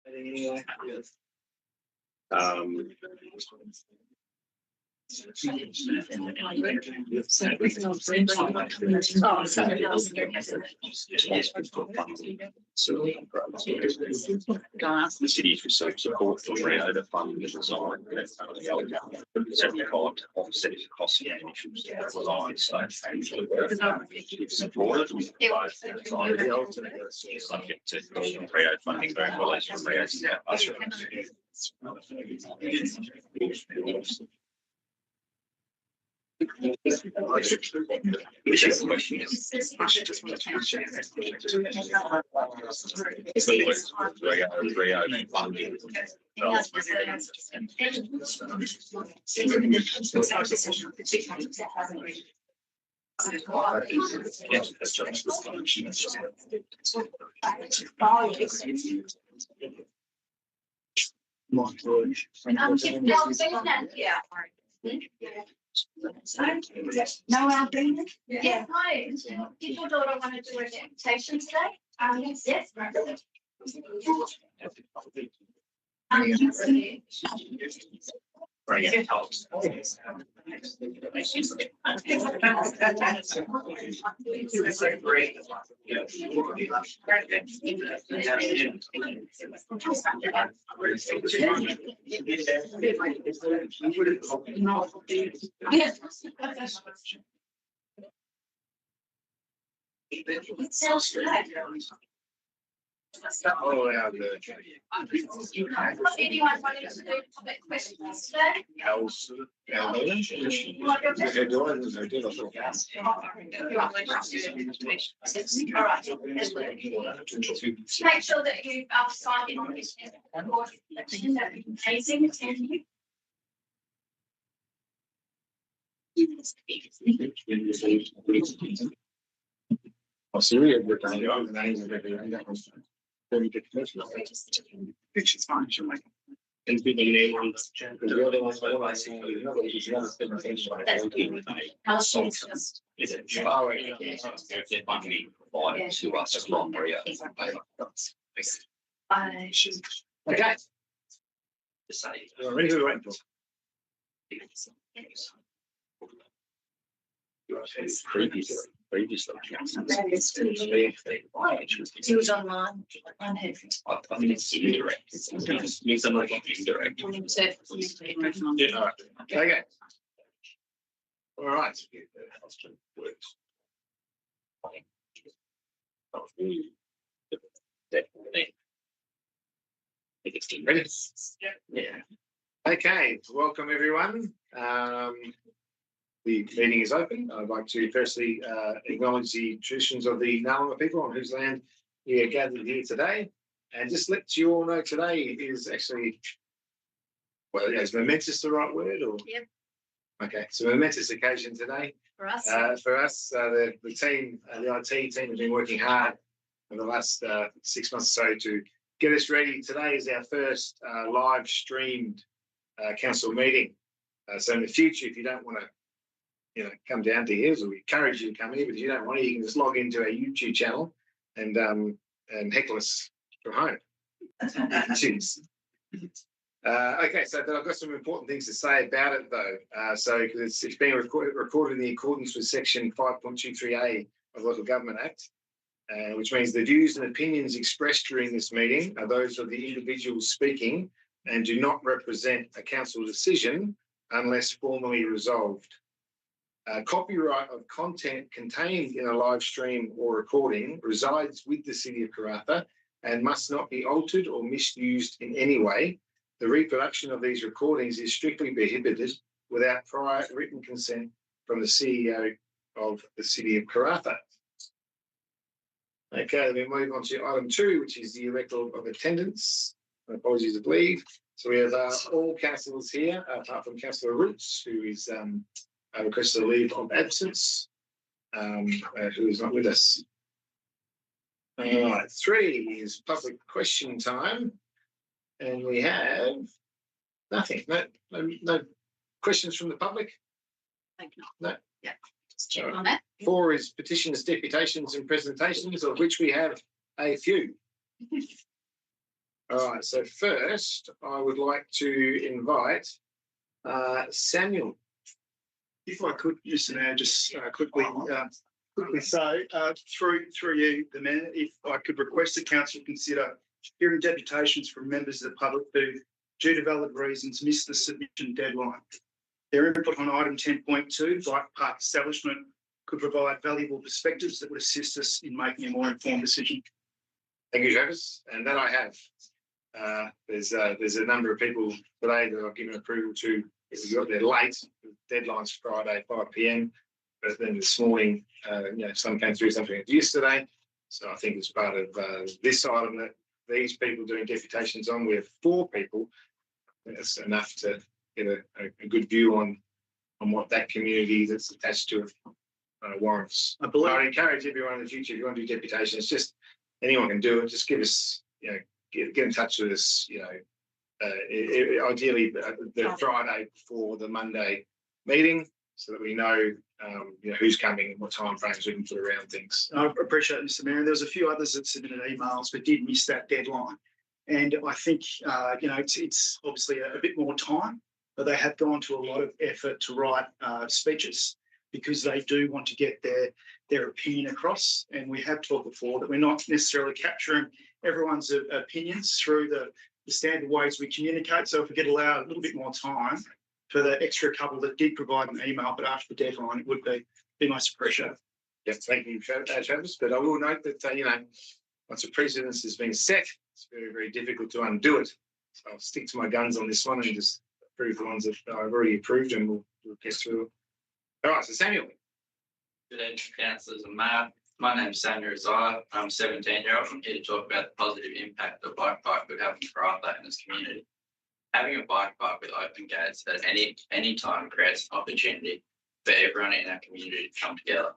The cities receive support from Rio to fund the design of offsetting costs and emissions design. So supported subject to Rio funding grant release from Rio. Which is the question? No, I'll bring it. Yeah. Hi. Did your daughter want to do a deputation today? Yes. Yes. It sounds good. Anyone wanting to do public questions today? All right. Make sure that you sign in on this section. That would be amazing. Thank you. Picture's fine, she'll make it. And be the name on the How she's just. is it if money provided to us from Rio. Okay. To say. Ready to wait for? Previously. She was online. On her. I think it's indirect. It's indirect. Yeah, all right. Okay. All right. Ready? Yeah. Okay, welcome everyone. The meeting is open. I'd like to firstly acknowledge the traditions of the Ngarluma people on whose land we are gathered here today. And just let you all know today is actually, well, is momentous the right word? Or? Yep. Okay, so momentous occasion today. For us. The team, the IT team has been working hard for the last 6 months or so to get us ready. Today is our first live streamed council meeting. So in the future, if you don't want to come down to here, so we encourage you to come here, but if you don't want to, you can just log into our YouTube channel and heckle us from home. Okay, so I've got some important things to say about it though. So because it's being recorded in accordance with section 5.23A of the Local Government Act, which means the views and opinions expressed during this meeting are those of the individuals speaking and do not represent a council decision unless formally resolved. Copyright of content contained in a live stream or recording resides with the City of Karratha and must not be altered or misused in any way. The reproduction of these recordings is strictly prohibited without prior written consent from the CEO of the City of Karratha. Okay, then we move on to item 2, which is the electoral of attendance. Apologies to leave. So we have all councillors here, apart from Councillor Roots, who is requested a leave of absence, who is not with us. All right, 3 is public question time, and we have nothing. No questions from the public. Thank you. No. Yeah. Just check on that. 4 is petitions, deputations, and presentations, of which we have a few. All right, so first I would like to invite Samuel. If I could, Mr. Mayor, just quickly say, through you, the Mayor, if I could request the council consider hearing deputations from members of the public who, due to valid reasons, missed the submission deadline. Their input on item 10.2, bike park establishment, could provide valuable perspectives that would assist us in making a more informed decision. Thank you, Travis. And that I have. There's a number of people today that I've given approval to. Because we got there late. The deadline's Friday, 5 p.m. But then this morning, some came through something yesterday. So I think as part of this item that these people doing deputations on, we have 4 people. That's enough to get a good view on what that community that's attached to it warrants. I encourage everyone in the future, if you want to do deputations, just anyone can do it. Just give us, get in touch with us, ideally the Friday before the Monday meeting, so that we know, who's coming and what time frames we can put around things. I appreciate it, Mr. Mayor. There was a few others that submitted emails but did miss that deadline. And I think, it's obviously a bit more time, but they have gone to a lot of effort to write speeches because they do want to get their opinion across. And we have talked before that we're not necessarily capturing everyone's opinions through the standard ways we communicate. So if we could allow a little bit more time for the extra couple that did provide an email, but after the deadline, it would be most appreciated. Yes, thank you, Travis. But I will note that, once a precedence has been set, it's very, very difficult to undo it. So I'll stick to my guns on this one and just approve the ones that I've already approved, and we'll get through it. All right, so Samuel. Good evening, councillors and mayor. My name's Samuel Isaiah. I'm a 17-year-old. I'm here to talk about the positive impact the bike park would have on Karratha and its community. Having a bike park with open gates at any time creates an opportunity for everyone in our community to come together.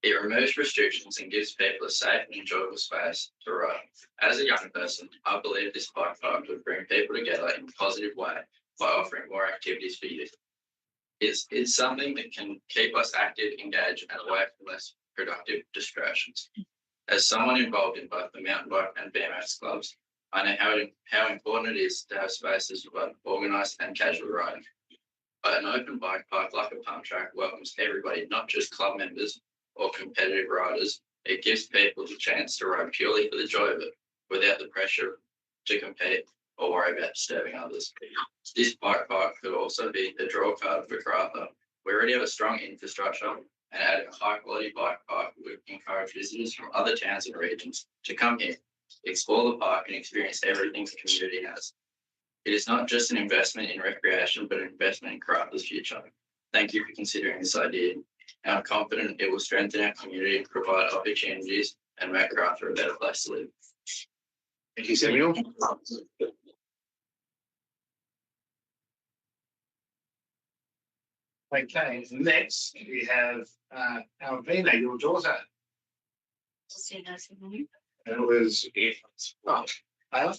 It removes restrictions and gives people a safe and enjoyable space to ride. As a young person, I believe this bike park would bring people together in a positive way by offering more activities for youth. It's something that can keep us active, engaged, and away from less productive distractions. As someone involved in both the mountain bike and BMX clubs, I know how important it is to have spaces for both organised and casual riding. But an open bike park like a pump track welcomes everybody, not just club members or competitive riders. It gives people the chance to ride purely for the joy of it, without the pressure to compete or worry about disturbing others. This bike park could also be a draw card for Karratha. We already have a strong infrastructure, and adding a high quality bike park would encourage visitors from other towns and regions to come here, explore the park and experience everything the community has. It is not just an investment in recreation, but an investment in Karratha's future. Thank you for considering this idea, and I'm confident it will strengthen our community and provide opportunities and make Karratha a better place to live. Thank you, Samuel. Okay, next we have Alvina, your daughter. And it was Ayla.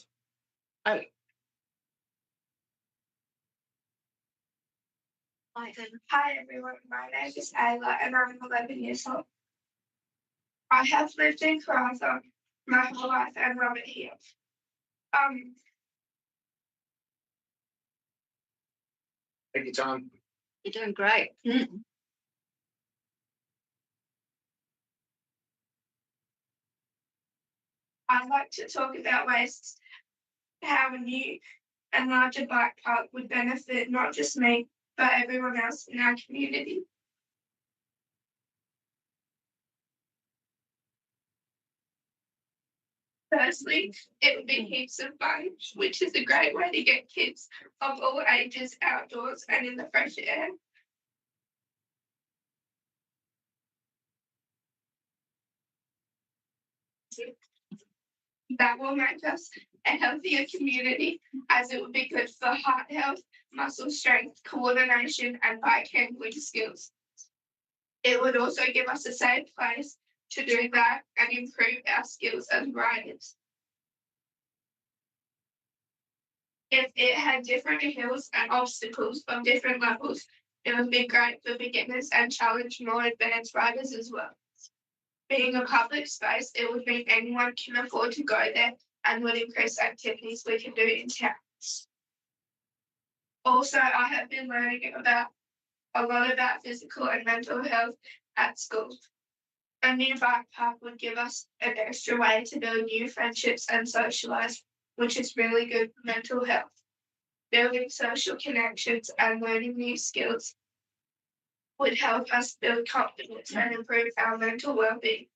Hi everyone, my name is Ayla and I'm 11 years old. I have lived in Karratha my whole life and love it here. Take your time. You're doing great. I'd like to talk about ways how a new and larger bike park would benefit not just me, but everyone else in our community. Firstly, it would be heaps of fun, which is a great way to get kids of all ages outdoors and in the fresh air. That will make us a healthier community, as it would be good for heart health, muscle strength, coordination, and bike handling skills. It would also give us a safe place to do that and improve our skills as riders. If it had different hills and obstacles of different levels, it would be great for beginners and challenge more advanced riders as well. Being a public space, it would mean anyone can afford to go there and would increase activities we can do in town. Also, I have been learning a lot about physical and mental health at school. A new bike park would give us an extra way to build new friendships and socialise, which is really good for mental health. Building social connections and learning new skills would help us build confidence and improve our mental well-being.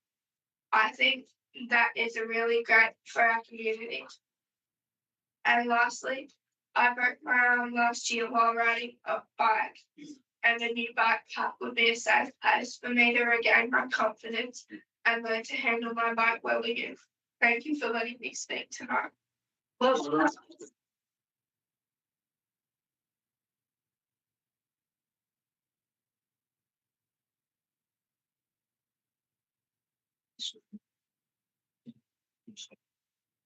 I think that is a really great for our community. And lastly, I broke my arm last year while riding a bike, and a new bike park would be a safe place for me to regain my confidence and learn to handle my bike well again. Thank you for letting me speak tonight. Well,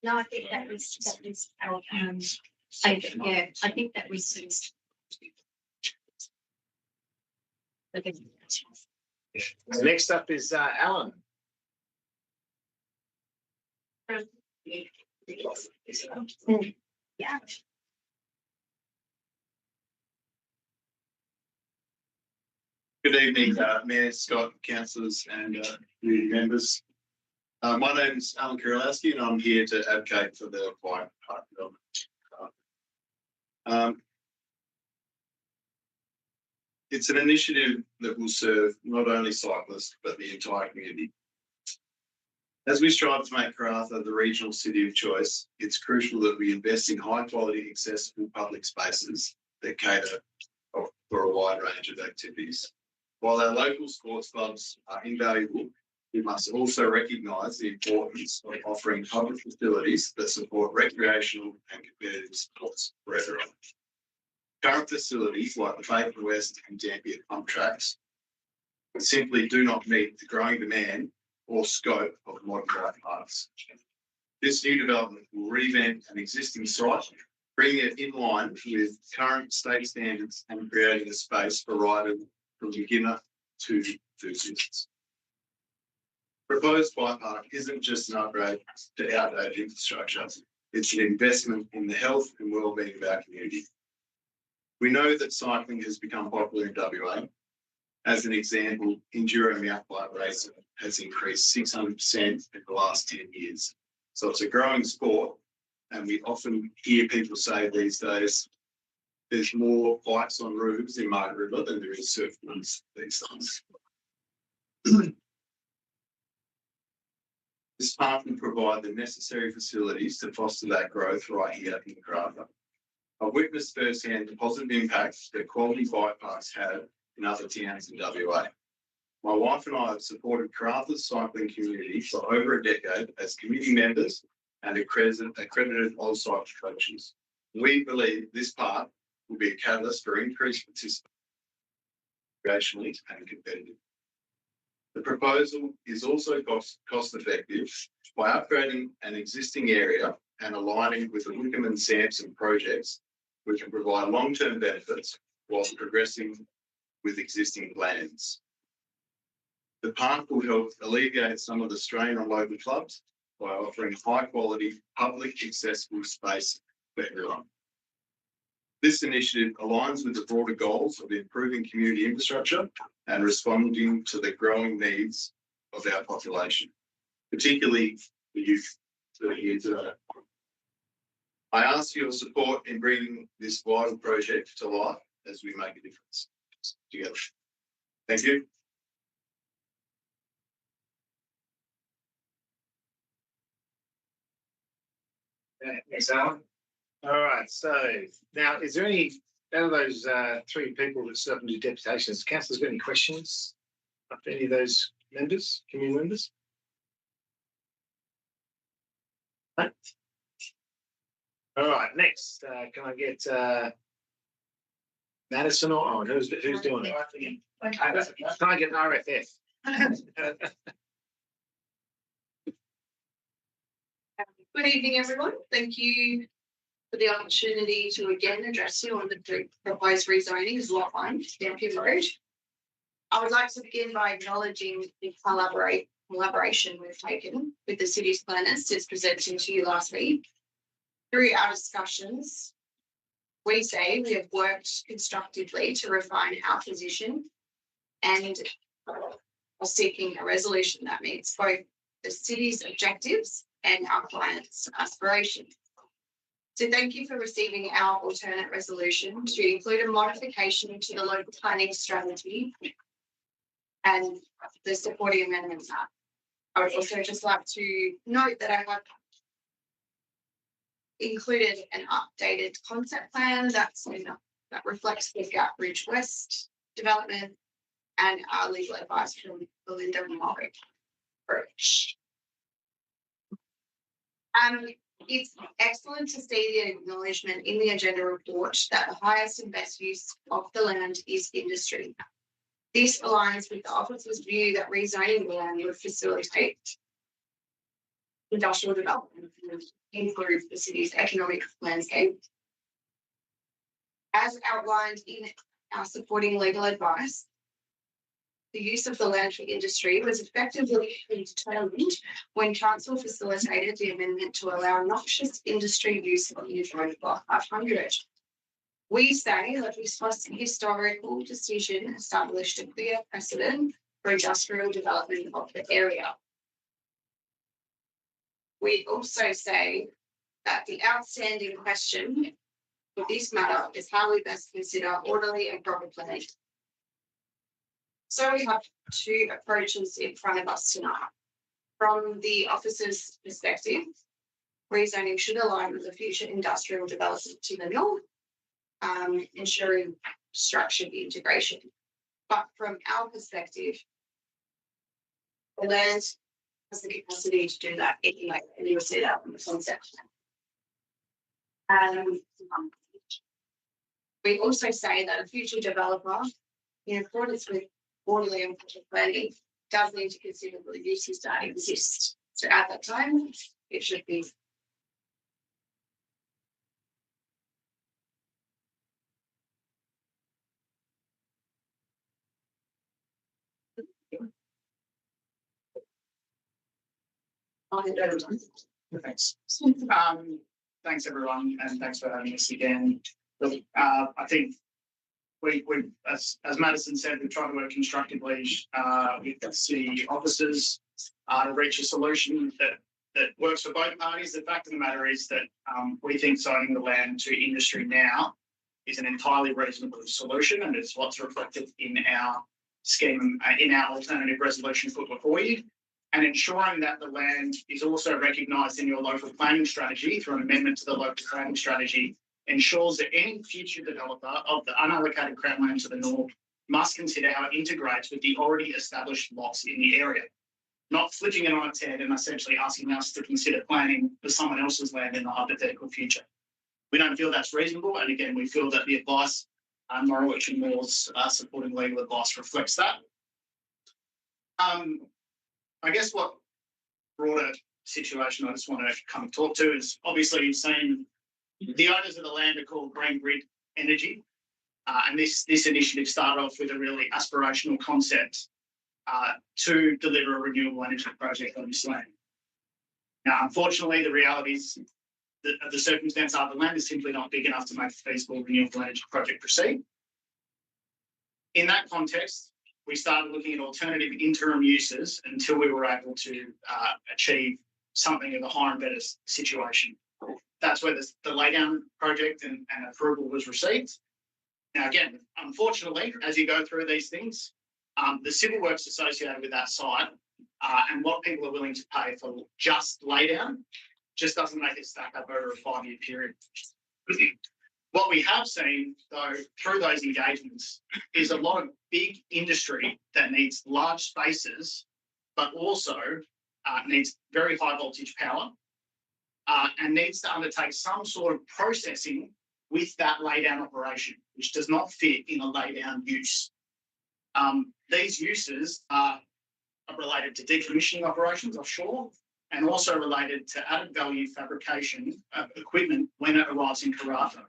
No, I think that was our, I think that was. So next up is Alan. Yeah. Good evening, Mayor, Scott, councillors and community members. My name is Alan Karratha and I'm here to advocate for the bike park development. It's an initiative that will serve not only cyclists but the entire community. As we strive to make Karratha the regional city of choice, it's crucial that we invest in high quality, accessible public spaces that cater for a wide range of activities. While our local sports clubs are invaluable, we must also recognise the importance of offering public facilities that support recreational and competitive sports for everyone. Current facilities like the Baker West and Dampier pump tracks simply do not meet the growing demand or scope of modern bike parks. This new development will revamp an existing site, bringing it in line with current state standards and creating a space for riders from beginner to enthusiasts. Proposed bike park isn't just an upgrade to outdated infrastructure, it's an investment in the health and well-being of our community. We know that cycling has become popular in WA. As an example, enduro mountain bike racing has increased 600% in the last 10 years. So it's a growing sport, and we often hear people say these days, there's more bikes on roofs in Margaret River than there is surfboards these days. This park will provide the necessary facilities to foster that growth right here in Karratha. I've witnessed firsthand the positive impacts that quality bike parks have in other towns in WA. My wife and I have supported Karratha's cycling community for over a decade as committee members and accredited on-site coaches. We believe this park will be a catalyst for increased participation recreationally and competitive. The proposal is also cost effective by upgrading an existing area and aligning with the Wickham and Sampson projects. We can provide long-term benefits whilst progressing with existing plans. The park will help alleviate some of the strain on local clubs by offering high-quality, public accessible space for everyone. This initiative aligns with the broader goals of improving community infrastructure and responding to the growing needs of our population, particularly the youth that are here today. I ask for your support in bringing this vital project to life as we make a difference together. Thank you. Thanks, Alan. All right, so now is there any out of those three people that serve into deputations, councillors got any questions of any of those members, community members? No? All right, next, can I get Madison or Owen? Who's doing it? Can I get an RFF? Good evening, everyone. Thank you for the opportunity to again address you on the proposed rezoning of Lot 1, Dampier Road. I would like to begin by acknowledging the collaboration we've taken with the city's planners since presenting to you last week. Through our discussions, we say we have worked constructively to refine our position and are seeking a resolution that meets both the city's objectives and our clients' aspirations. So thank you for receiving our alternate resolution to include a modification to the local planning strategy and the supporting amendments. I would also just like to note that I have included an updated concept plan that reflects the Gap Ridge West development and our legal advice from Belinda Morgan. It's excellent to see the acknowledgement in the agenda report that the highest and best use of the land is industry. This aligns with the office's view that rezoning the land would facilitate industrial development and improve the city's economic landscape. As outlined in our supporting legal advice, the use of the land for industry was effectively determined when council facilitated the amendment to allow noxious industry use of Unit Block 500. We say that this historical decision established a clear precedent for industrial development of the area. We also say that the outstanding question for this matter is how we best consider orderly and proper planning. So we have two approaches in front of us tonight. From the officer's perspective, rezoning should align with the future industrial development to the north, ensuring structured integration. But from our perspective, the land has the capacity to do that anyway, and you'll see that in the concept. We also say that a future developer, in accordance with orderly and proper planning, does need to consider the uses that exist. So at that time, it should be Thanks. Thanks everyone, and thanks for having us again. Look, I think we as Madison said, we've tried to work constructively with the city officers to reach a solution that works for both parties. The fact of the matter is that we think zoning the land to industry now is an entirely reasonable solution, and it's what's reflected in our scheme, in our alternative resolution put before you. And ensuring that the land is also recognised in your local planning strategy through an amendment to the local planning strategy ensures that any future developer of the unallocated Crown land to the north must consider how it integrates with the already established lots in the area, not flipping it on its head and essentially asking us to consider planning for someone else's land in the hypothetical future. We don't feel that's reasonable, and again, we feel that the advice, Norwich and Moore's supporting legal advice reflects that. I guess what broader situation I just want to come and talk to is obviously you've seen the owners of the land are called Green Grid Energy, and this initiative started off with a really aspirational concept to deliver a renewable energy project on this land. Now, unfortunately, the realities of the circumstance are the land is simply not big enough to make a feasible renewable energy project proceed. In that context, we started looking at alternative interim uses until we were able to achieve something of a higher and better situation. That's where the laydown project and approval was received. Now, again, unfortunately, as you go through these things, the civil works associated with that site and what people are willing to pay for just laydown just doesn't make it stack up over a 5-year period. What we have seen, though, through those engagements is a lot of big industry that needs large spaces, but also needs very high voltage power and needs to undertake some sort of processing with that laydown operation, which does not fit in a laydown use. These uses are related to decommissioning operations offshore and also related to added value fabrication of equipment when it arrives in Karratha.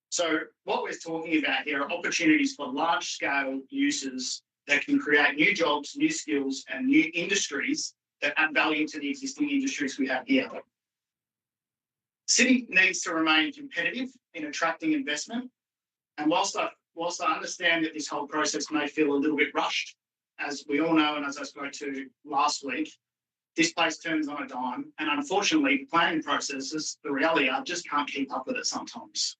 So what we're talking about here are opportunities for large-scale uses that can create new jobs, new skills, and new industries that add value to the existing industries we have here. City needs to remain competitive in attracting investment. And whilst I understand that this whole process may feel a little bit rushed, as we all know, and as I spoke to last week, this place turns on a dime. And unfortunately, planning processes, the reality are, just can't keep up with it sometimes.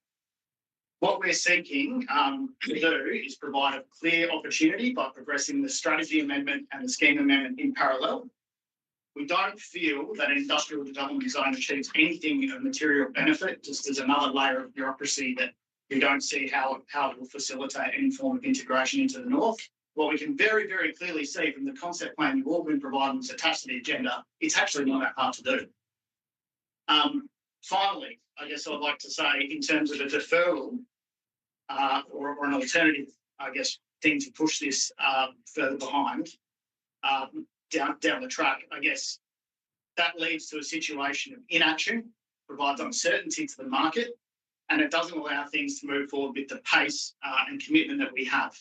What we're seeking to do is provide a clear opportunity by progressing the strategy amendment and the scheme amendment in parallel. We don't feel that an industrial development zone achieves anything of material benefit, just as another layer of bureaucracy that we don't see how it will facilitate any form of integration into the north. What we can very, very clearly see from the concept plan you've all been provided that's attached to the agenda, it's actually not that hard to do. Finally, I guess I'd like to say, in terms of a deferral or an alternative, I guess, thing to push this further behind down the track, I guess that leads to a situation of inaction, provides uncertainty to the market, and it doesn't allow things to move forward with the pace and commitment that we have.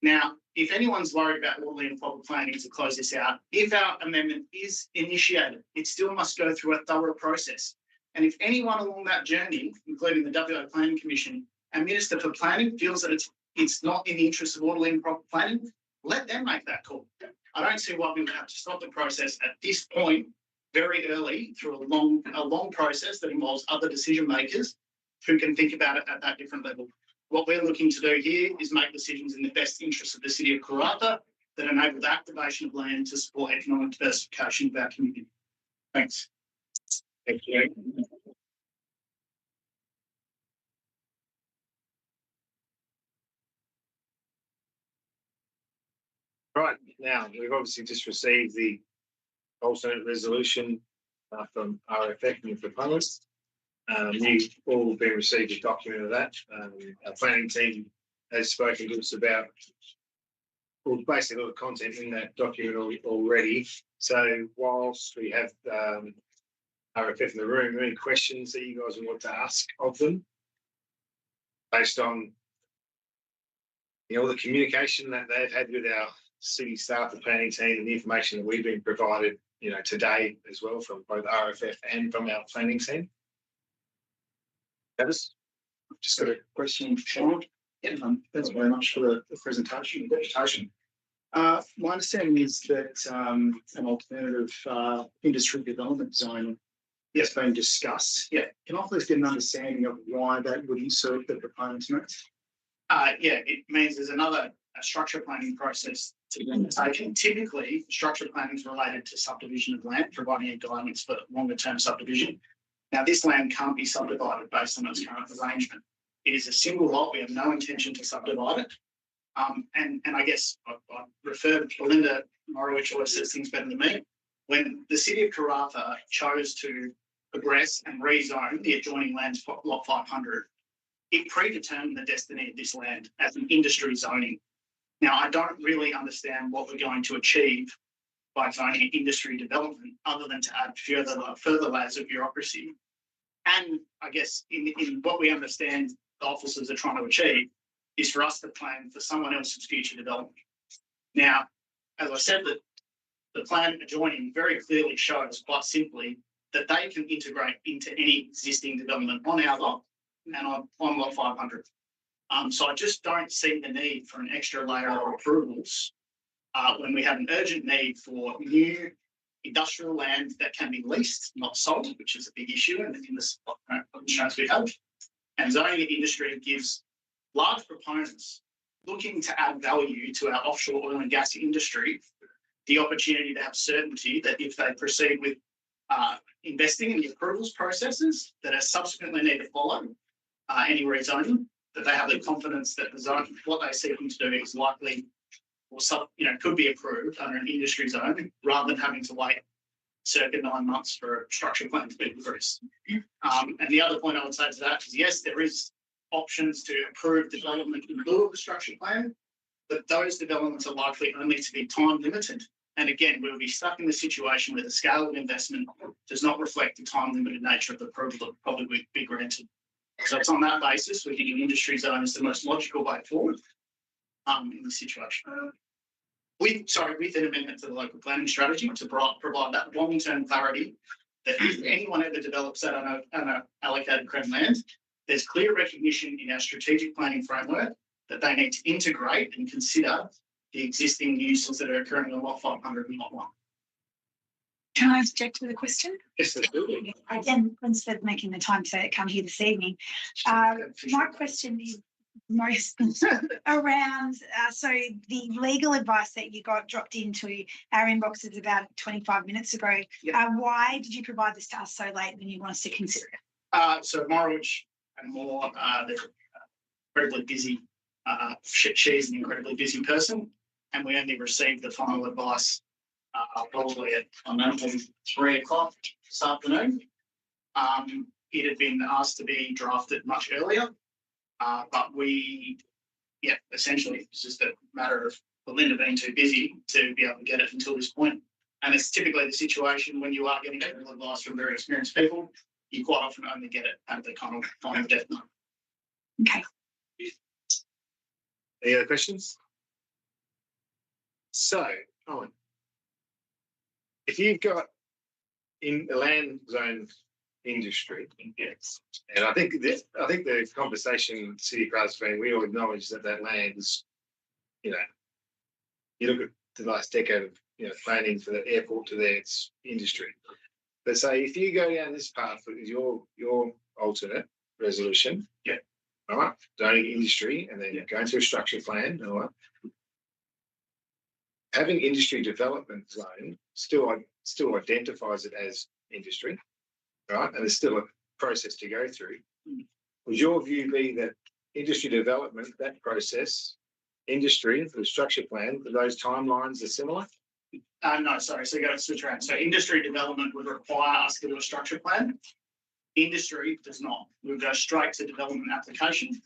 Now, if anyone's worried about orderly and proper planning to close this out, if our amendment is initiated, it still must go through a thorough process. And if anyone along that journey, including the WA Planning Commission and Minister for Planning, feels that it's not in the interest of orderly and proper planning, let them make that call. I don't see why we would have to stop the process at this point, very early, through a long process that involves other decision makers who can think about it at that different level. What we're looking to do here is make decisions in the best interest of the city of Karratha that enable the activation of land to support economic diversification of our community. Thanks. Thank you. Right, now we've obviously just received the alternate resolution from RFF and the proponents. You've all been received a document of that. Our planning team has spoken to us about, well, basically all the content in that document already. So whilst we have RFF in the room, are there any questions that you guys want to ask of them based on the communication that they've had with our city staff, the planning team, and the information that we've been provided, today as well from both RFF and from our planning team? Travis? I've just got a question, Sean. Thanks very much for the presentation. My understanding is that an alternative industry development zone has been discussed. Yeah. Can I please get an understanding of why that wouldn't suit the proponents next? It means there's another structure planning process to be undertaken. Typically, structure planning is related to subdivision of land, providing guidance for longer term subdivision. Now, this land can't be subdivided based on its current arrangement. It is a single lot. We have no intention to subdivide it. And I guess I refer to Belinda Morowitz, who says things better than me. When the city of Karratha chose to progress and rezone the adjoining land to lot 500, it predetermined the destiny of this land as an industry zoning. Now, I don't really understand what we're going to achieve by zoning industry development other than to add further layers of bureaucracy. And I guess in what we understand the officers are trying to achieve is for us to plan for someone else's future development. Now, as I said, the plan adjoining very clearly shows quite simply that they can integrate into any existing development on our lot and on lot 500. So I just don't see the need for an extra layer of approvals when we have an urgent need for new industrial land that can be leased, not sold, which is a big issue in the constraints we have. And zoning the industry gives large proponents looking to add value to our offshore oil and gas industry the opportunity to have certainty that if they proceed with investing in the approvals processes that are subsequently need to follow any rezoning, that they have the confidence that the zone, what they're seeking to do is likely or could be approved under an industry zone rather than having to wait circa 9 months for a structure plan to be progressed. And the other point I would say to that is, yes, there is options to approve development in lieu of the structure plan, but those developments are likely only to be time limited. And again, we'll be stuck in the situation where the scale of investment does not reflect the time limited nature of the approval that will probably be granted. So it's on that basis, we think an industry zone is the most logical way forward in this situation. with an amendment to the local planning strategy to provide that long-term clarity that if anyone ever develops that on a allocated Crem land, there's clear recognition in our strategic planning framework that they need to integrate and consider the existing uses that are occurring on lot 500 and lot 1. Can I object to the question? Yes, absolutely. Again, instead of making the time to come here this evening, my question is most around, so the legal advice that you got dropped into our inboxes about 25 minutes ago, why did you provide this to us so late when you want us to consider it? So Morowitch and Moore, they're incredibly busy. She's an incredibly busy person, and we only received the final advice probably at 3 o'clock this afternoon. It had been asked to be drafted much earlier, but essentially it's just a matter of Belinda being too busy to be able to get it until this point. And it's typically the situation when you are getting legal advice from very experienced people, you quite often only get it at the kind of death note. Okay. Any other questions? So, Owen, if you've got in a land zone industry, and I think the conversation City Karratha's been, we all acknowledge that land is, you look at the last decade of planning for the airport to there, it's industry. But say if you go down this path with your alternate resolution, all right, zoning industry, and then going through a structure plan, all right. Having industry development zone still identifies it as industry, right? And there's still a process to go through. Would your view be that industry development, that process, industry, the structure plan, those timelines are similar? No, sorry. So you got to switch around. So industry development would require us to do a structure plan. Industry does not. We'll go straight to development application.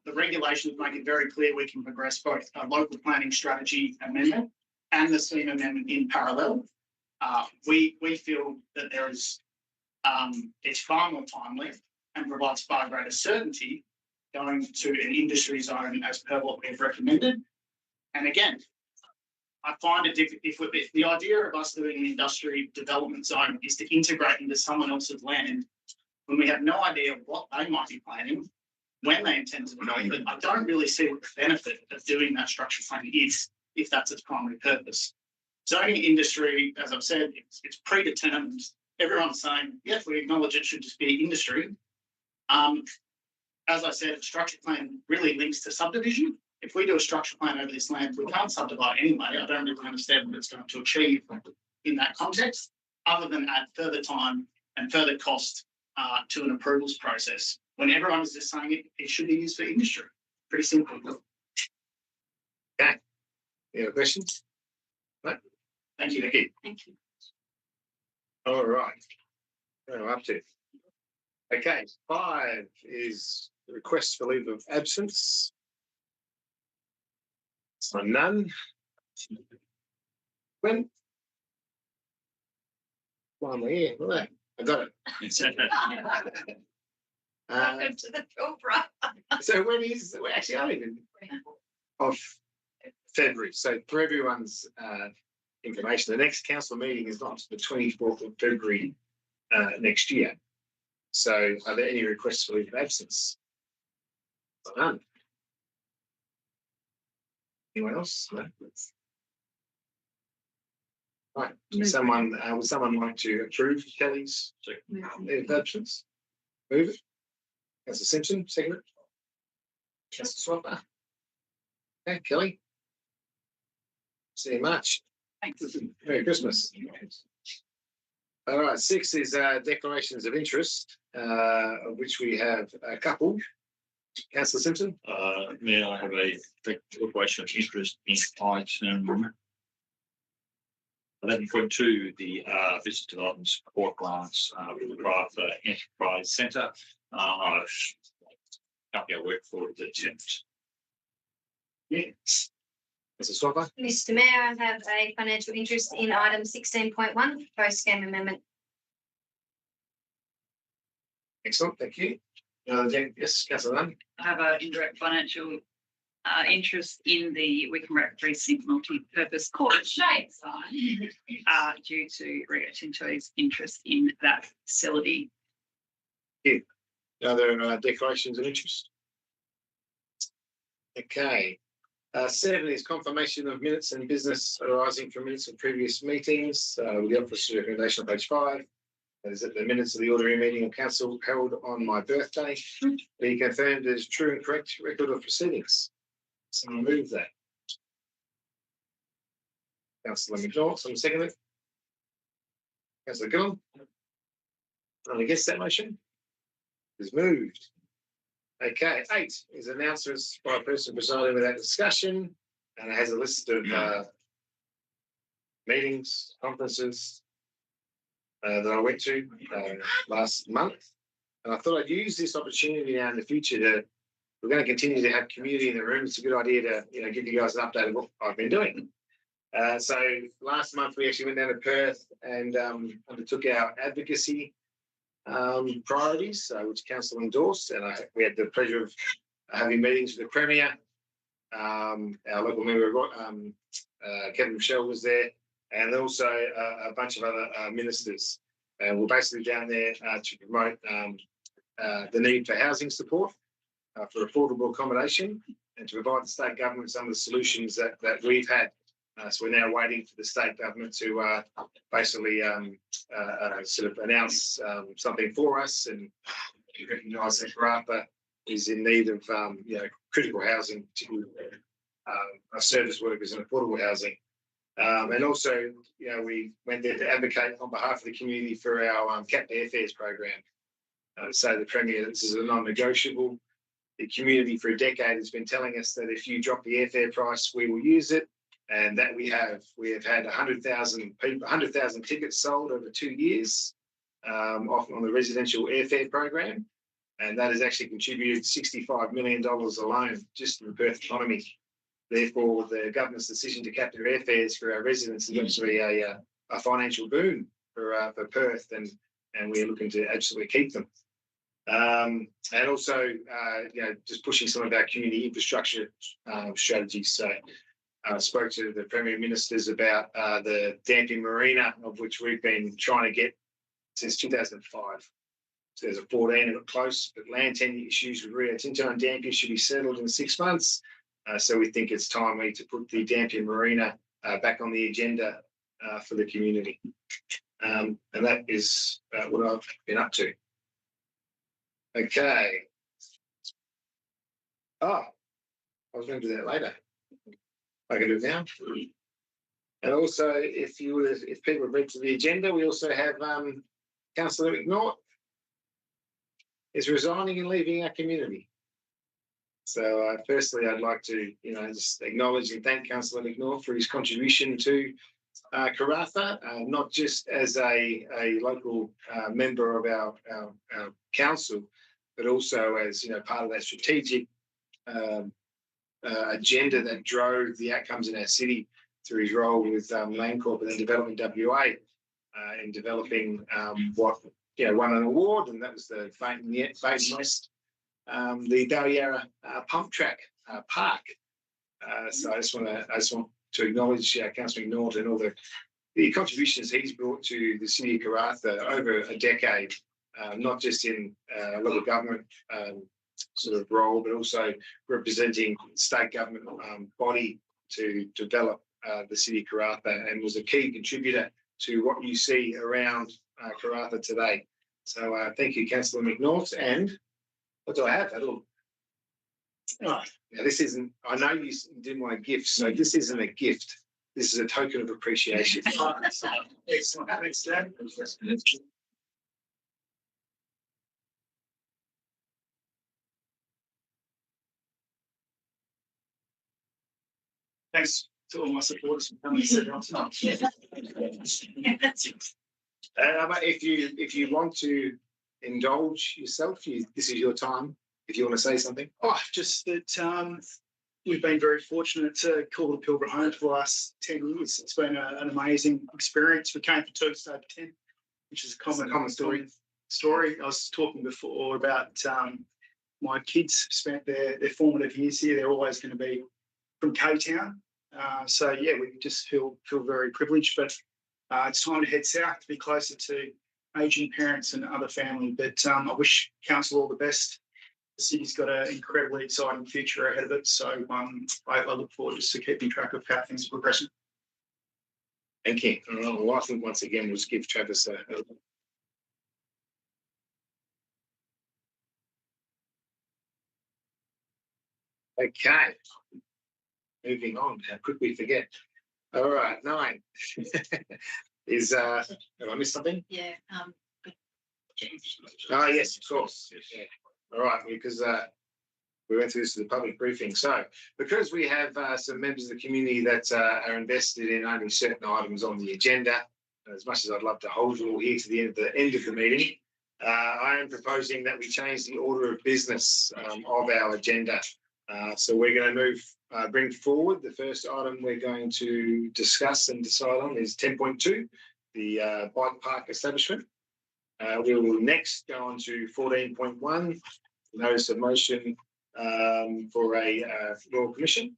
The regulations make it very clear we can progress both a local planning strategy amendment and the scheme amendment in parallel. We feel that there is it's far more timely and provides far greater certainty going to an industry zone as per what we've recommended. And again, I find it difficult if the idea of us doing an industry development zone is to integrate into someone else's land when we have no idea what they might be planning, when they intend to develop it. I don't really see what the benefit of doing that structure plan is if that's its primary purpose. Zoning industry, as I've said, it's predetermined. Everyone's saying, yes, we acknowledge it should just be industry. As I said, structure plan really links to subdivision. If we do a structure plan over this land, we can't subdivide anyway. I don't really understand what it's going to achieve in that context, other than add further time and further cost to an approvals process. When everyone is just saying it should be used for industry. Pretty simple. Okay. Any other questions? No? Thank you. Thank you. All right. Where am I up to? Okay. 5 is the request for leave of absence. So none. When? One more here. All right. I got it. Welcome to the program. So when is actually I even of February. So for everyone's information, the next council meeting is not the 24th of February next year. So are there any requests for leave of absence? None. Anyone else? No. Right. Would someone like to approve Kelly's leave of absence? Move it. Councillor Simpson, second it. Councillor Swapper. Okay, Kelly. See you much. Thanks. Merry Christmas. All right, 6 is declarations of interest, of which we have a couple. Councillor Simpson. May I have a declaration of interest in item 11.2, the business development support grants with the Karratha Enterprise Centre. Company I work for the attempt. Yes. Councillor Swapper. Mr. Mayor, I have a financial interest in item 16.1, proposed scheme amendment. Excellent, thank you. Yes, Councillor Nunn. I have an indirect financial interest in the Wickham Precinct multi-purpose court due to Rio Tinto's interest in that facility. Other declarations of interest? Okay. 7 is confirmation of minutes and business arising from minutes of previous meetings. With the officer's recommendation on page 5. Is that the minutes of the ordinary meeting of council held on my birthday be confirmed as true and correct record of proceedings. Someone move that. Councillor McDonald, someone second it. Councillor Gillum. Anyone against that motion? Is moved. Okay, 8 is announcements by a person presiding without discussion, and it has a list of meetings, conferences that I went to last month. And I thought I'd use this opportunity now in the future to, we're going to continue to have community in the room. It's a good idea to, give you guys an update of what I've been doing. So last month we actually went down to Perth and undertook our advocacy priorities, which council endorsed, and we had the pleasure of having meetings with the Premier. Our local member, Kevin Michelle, was there, and also a bunch of other ministers. And we're basically down there to promote the need for housing support, for affordable accommodation, and to provide the state government some of the solutions that we've had. So we're now waiting for the state government to basically sort of announce something for us, and recognise that Karratha is in need of critical housing, particularly service workers and affordable housing. And also, we went there to advocate on behalf of the community for our capped airfares program. So the Premier, this is a non-negotiable. The community for a decade has been telling us that if you drop the airfare price, we will use it. And that we have had 100,000 people, 100,000 tickets sold over 2 years off on the residential airfare program. And that has actually contributed $65 million alone just in the Perth economy. Therefore, the government's decision to cap their airfares for our residents is actually a financial boon for Perth, and we're looking to absolutely keep them. And also, just pushing some of our community infrastructure strategies. So I spoke to the Premier Ministers about the Dampier Marina, of which we've been trying to get since 2005. 2014, it got close, but land tenure issues with Rio Tinto and Dampier should be settled in 6 months. So we think it's timely to put the Dampier Marina back on the agenda for the community. And that is what I've been up to. Okay. Oh, I was going to do that later. I can do it now. And also, if people have read to the agenda, we also have Councillor McNaught is resigning and leaving our community. So firstly, I'd like to, just acknowledge and thank Councillor McNaught for his contribution to Karratha, not just as a local member of our council, but also as part of that strategic agenda that drove the outcomes in our city through his role with Landcorp and then Development WA in developing what won an award, and that was the famous the Balliera Pump Track Park. So I just want to acknowledge Councillor McNaught and all the contributions he's brought to the city of Karratha over a decade, not just in local government sort of role, but also representing state government body to develop the city of Karratha, and was a key contributor to what you see around Karratha today. So thank you, Councillor McNaught. And what do I have? Oh, now this isn't, I know you didn't want a gift, so this isn't a gift. This is a token of appreciation. Excellent. Thanks, Dan. Thanks to all my supporters for coming and sitting on tonight. If you want to indulge yourself, this is your time. If you want to say something. Oh, just that we've been very fortunate to call the Pilbara home for the last 10 years. It's been an amazing experience. We came for 2 instead of 10, which is a common story. I was talking before about my kids spent their formative years here. They're always going to be from K-Town. So yeah, we just feel very privileged, but it's time to head south to be closer to aging parents and other family. But I wish council all the best. The city's got an incredibly exciting future ahead of it. So I look forward just to keeping track of how things are progressing. Thank you. Well, I think once again, we'll just give Travis a okay. Moving on. How could we forget? All right, 9 is have I missed something? Yeah. Oh yes, of course. Yeah. All right, because we went through this as a public briefing. So because we have some members of the community that are invested in only certain items on the agenda, as much as I'd love to hold you all here to the end of the meeting, I am proposing that we change the order of business of our agenda. So we're going to bring forward the first item we're going to discuss and decide on is 10.2, the bike park establishment. We will next go on to 14.1, notice of motion for a Royal Commission.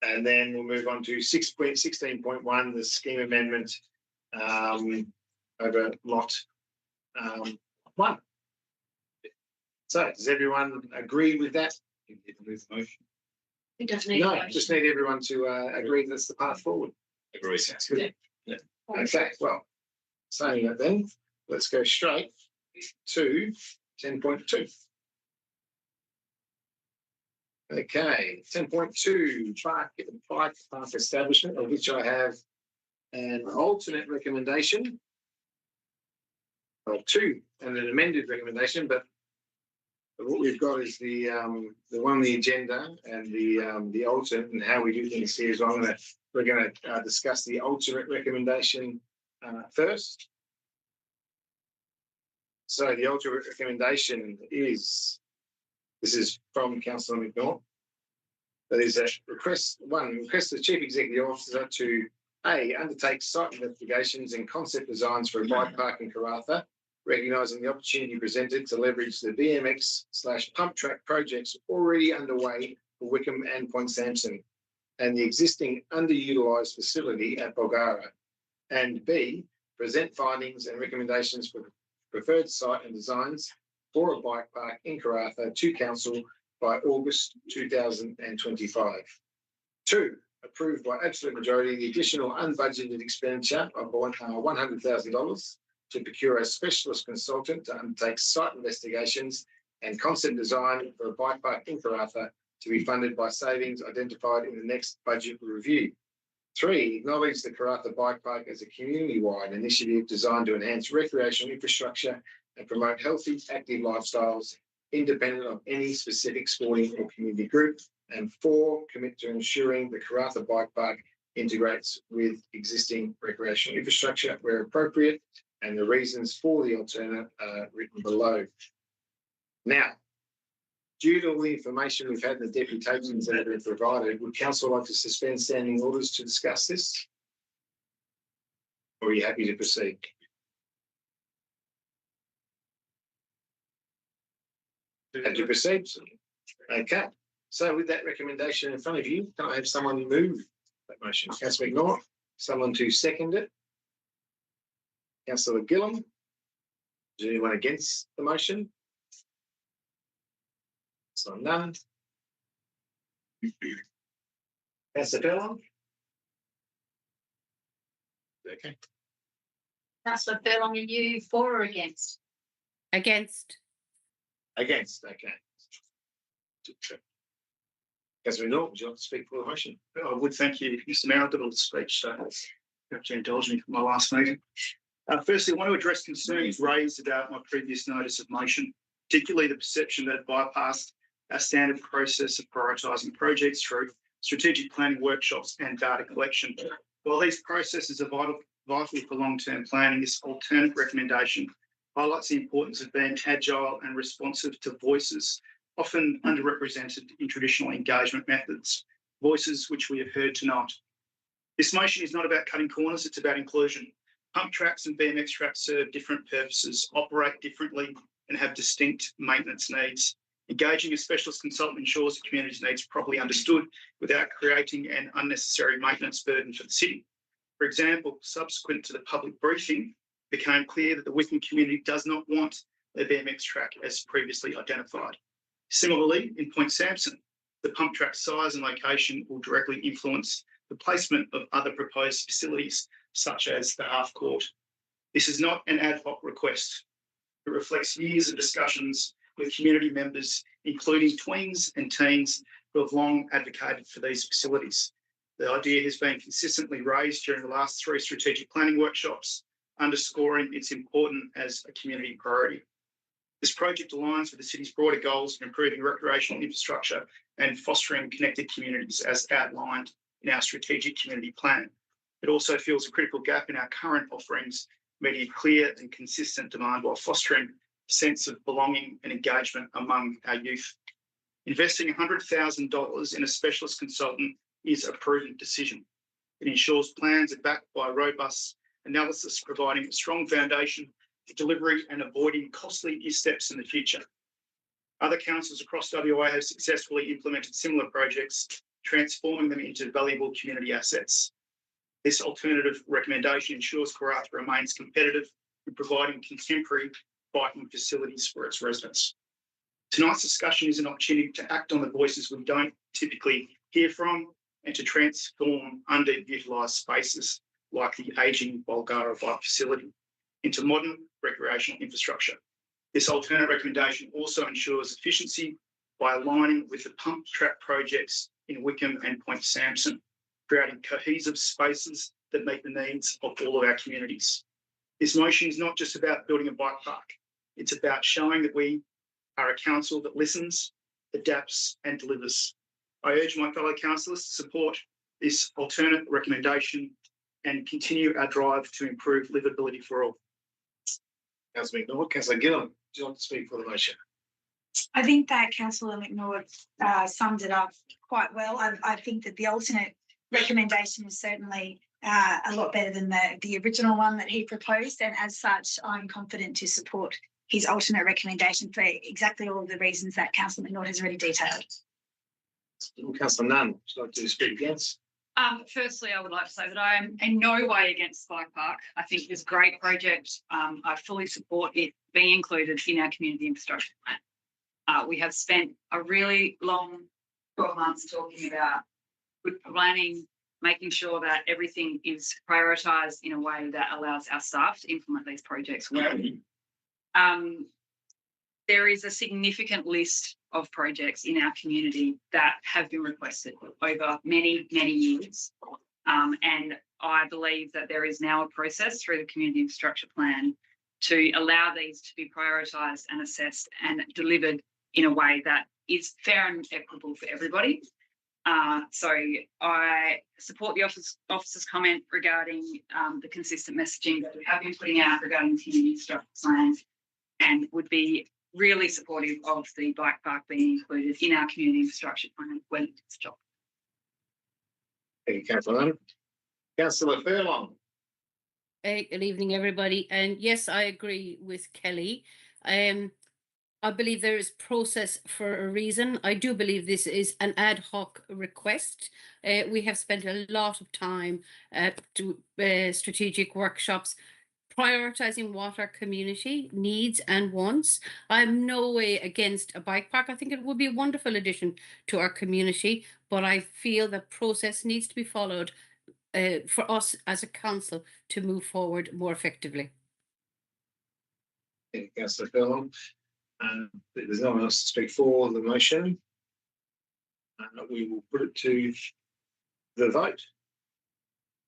And then we'll move on to 16.1, the scheme amendment over lot 1. So does everyone agree with that? We don't need. No, just need everyone to agree that's the path forward. Agree. Sounds good. Yeah. Okay, well, saying that then, let's go straight to 10.2. Okay, 10.2, bike park establishment, of which I have an alternate recommendation, or 2, and an amended recommendation, but what we've got is the one on the agenda and the alternate, and how we do things here. So we're going to discuss the alternate recommendation first. So the alternate recommendation is, this is from Councillor McNaught. That is a request the Chief Executive Officer to A, undertake site investigations and concept designs for a bike park in Karratha, recognising the opportunity presented to leverage the BMX/pump track projects already underway for Wickham and Point Sampson and the existing underutilised facility at Bulgara. And B, present findings and recommendations for the preferred site and designs for a bike park in Karratha to Council by August 2025. 2, approve by absolute majority the additional unbudgeted expenditure of $100,000 to procure a specialist consultant to undertake site investigations and concept design for a bike park in Karratha to be funded by savings identified in the next budget review. 3, acknowledge the Karratha Bike Park as a community-wide initiative designed to enhance recreational infrastructure and promote healthy, active lifestyles independent of any specific sporting or community group. And 4, commit to ensuring the Karratha Bike Park integrates with existing recreational infrastructure where appropriate, and the reasons for the alternate are written below. Now, due to all the information we've had in the deputations that have been provided, would Council like to suspend standing orders to discuss this? Or are you happy to proceed? Happy to proceed? Okay. So with that recommendation in front of you, can I have someone move that motion? Councillor McNaught, someone to second it? Councillor Gillam? Is anyone against the motion? So none. Councillor Furlong? Okay. Councillor Furlong, are you for or against? Against. Against, okay. Councillor McNaught, would you like to speak for the motion? I would, thank you, Mr. Mayor. I did a little speech, so you have to indulge me for my last meeting. Firstly, I want to address concerns raised about my previous notice of motion, particularly the perception that it bypassed our standard process of prioritising projects through strategic planning workshops and data collection. While these processes are vital for long-term planning, this alternate recommendation highlights the importance of being agile and responsive to voices, often underrepresented in traditional engagement methods, voices which we have heard tonight. This motion is not about cutting corners, it's about inclusion. Pump tracks and BMX tracks serve different purposes, operate differently, and have distinct maintenance needs. Engaging a specialist consultant ensures the community's needs are properly understood without creating an unnecessary maintenance burden for the city. For example, subsequent to the public briefing, it became clear that the Wickham community does not want a BMX track as previously identified. Similarly, in Point Sampson, the pump track size and location will directly influence the placement of other proposed facilities, such as the half court. This is not an ad hoc request. It reflects years of discussions with community members, including tweens and teens who have long advocated for these facilities. The idea has been consistently raised during the last 3 strategic planning workshops, underscoring its importance as a community priority. This project aligns with the city's broader goals of improving recreational infrastructure and fostering connected communities as outlined in our strategic community plan. It also fills a critical gap in our current offerings, meeting clear and consistent demand while fostering a sense of belonging and engagement among our youth. Investing $100,000 in a specialist consultant is a prudent decision. It ensures plans are backed by robust analysis, providing a strong foundation for delivery and avoiding costly missteps in the future. Other councils across WA have successfully implemented similar projects, transforming them into valuable community assets. This alternative recommendation ensures Karratha remains competitive in providing contemporary biking facilities for its residents. Tonight's discussion is an opportunity to act on the voices we don't typically hear from and to transform underutilised spaces like the ageing Bulgara bike facility into modern recreational infrastructure. This alternate recommendation also ensures efficiency by aligning with the pump track projects in Wickham and Point Sampson, creating cohesive spaces that meet the needs of all of our communities. This motion is not just about building a bike park. It's about showing that we are a council that listens, adapts and delivers. I urge my fellow councillors to support this alternate recommendation and continue our drive to improve livability for all. Councillor McNaught. Councillor Gillum, do you want to speak for the motion? I think that Councillor McNaught summed it up quite well. I think that the alternate recommendation is certainly a lot better than the original one that he proposed, and as such, I'm confident to support his alternate recommendation for exactly all of the reasons that Councillor McNaught has already detailed. Councillor Nunn, would you like to speak against? Firstly, I would like to say that I am in no way against Bike Park. I think it's a great project. I fully support it being included in our community infrastructure plan. We have spent a really long 12 months talking about good planning, making sure that everything is prioritised in a way that allows our staff to implement these projects well. There is a significant list of projects in our community that have been requested over many, many years. And I believe that there is now a process through the community infrastructure plan to allow these to be prioritised and assessed and delivered in a way that is fair and equitable for everybody. So I support the officer's comment regarding the consistent messaging that we have been putting out regarding community infrastructure plans, and would be really supportive of the bike park being included in our community infrastructure plan when it's job. Thank you, Councillor Nunn. Councillor Furlong. Good evening, everybody. And yes, I agree with Kelly. I believe there is process for a reason. I do believe this is an ad hoc request. We have spent a lot of time to strategic workshops prioritising what our community needs and wants. I'm no way against a bike park. I think it would be a wonderful addition to our community, but I feel the process needs to be followed for us as a council to move forward more effectively. Thank you, Councillor Furlong. There's no one else to speak for the motion. We will put it to the vote.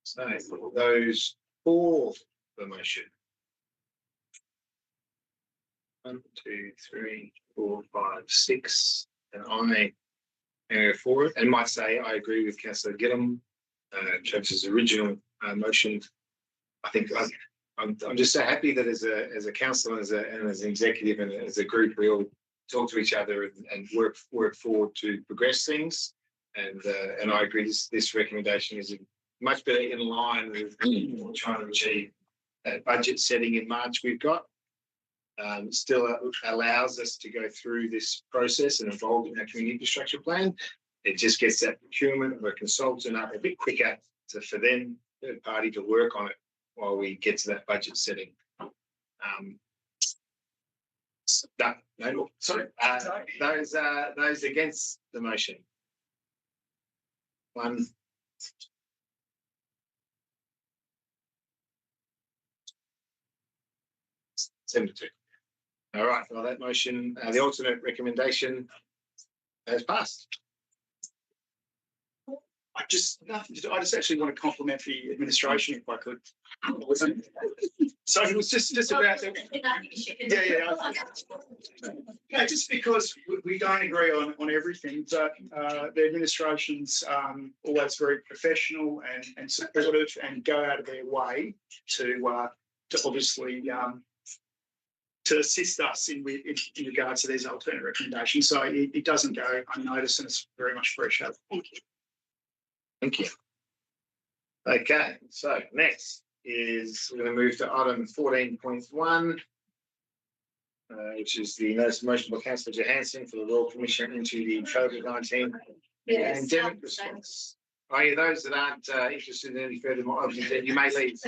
So those for the motion. 1, 2, 3, 4, 5, 6, and I am for it. And might say I agree with Councillor Gillum, Travis's original motion. I think I'm just so happy that as a council and as an executive and as a group, we all talk to each other and work forward to progress things. And I agree this recommendation is much better in line with what we're trying to achieve that budget setting in March we've got. still allows us to go through this process and involve in our community infrastructure plan. It just gets that procurement of a consultant up a bit quicker for them, third party, to work on it while we get to that budget setting. Sorry. Those against the motion. 1. 7-2. All right. Well, that motion, the alternate recommendation has passed. I just actually want to compliment the administration if I could. So it was just about yeah, just because we don't agree on everything, but the administration's always very professional and supportive and go out of their way to obviously to assist us in regards to these alternate recommendations. So it doesn't go unnoticed, and it's very much appreciated. Thank you. Thank you. Okay, so next is we're going to move to item 14.1, which is the notice of motion by Councillor Johansson for the Royal Commission into the COVID-19 pandemic response. Oh, yeah, those that aren't interested in any further, you may leave.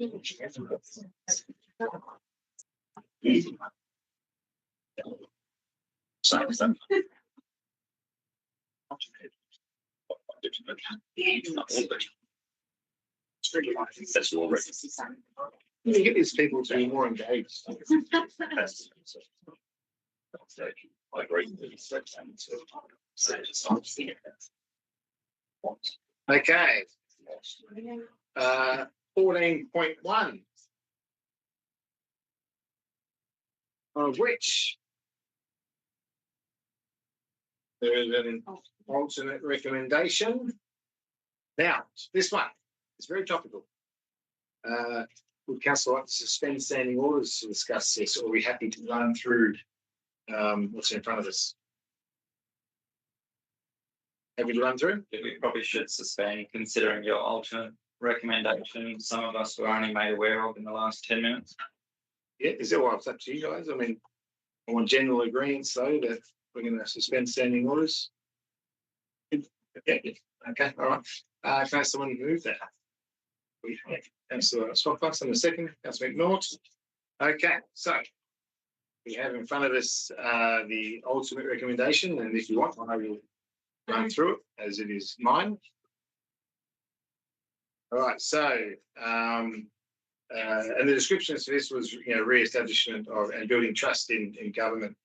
That's all right. You get these people to be more engaged. I agree. Okay. 14.1, of which there is an alternate recommendation. Now, this one is very topical. Would Council like to suspend standing orders to discuss this, or are we happy to run through what's in front of us? Happy to run through? We probably should suspend, considering your alternate recommendation. Some of us were only made aware of in the last 10 minutes. Yeah, is that why it's up to you guys? I mean, I want general agreement though that we're going to suspend standing orders. Okay, all right. Can I have someone move that? Councillor Swaffham in a second. Councillor McNaught. Okay, so we have in front of us the ultimate recommendation, and if you want, I will run through it as it is mine. All right, so and the descriptions for this was, re-establishment of and building trust in government.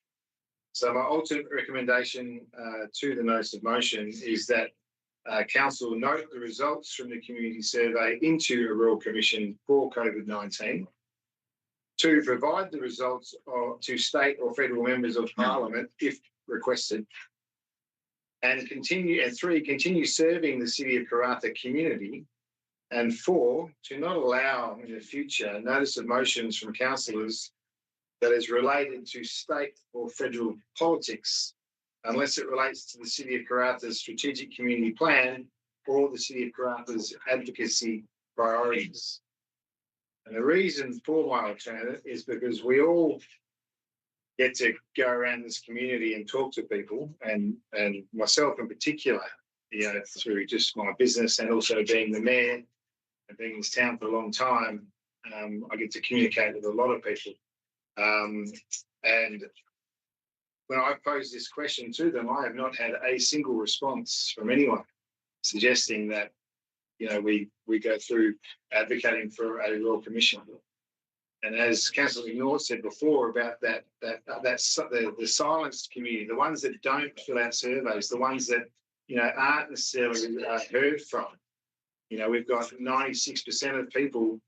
So my ultimate recommendation to the notice of motion is that Council note the results from the community survey into a Royal Commission for COVID-19, to provide the results to state or federal members of Parliament if requested, and 3, continue serving the City of Karratha community, and 4, to not allow in the future notice of motions from councillors that is related to state or federal politics, unless it relates to the City of Karratha's strategic community plan or the City of Karratha's advocacy priorities. And the reason for my alternative is because we all get to go around this community and talk to people, and myself in particular, through just my business and also being the mayor and being in this town for a long time, I get to communicate with a lot of people. And when I posed this question to them, I have not had a single response from anyone suggesting that, we go through advocating for a Royal Commission. And as Councillor McNaught said before about the silenced community, the ones that don't fill out surveys, the ones that, aren't necessarily heard from. We've got 96% of people,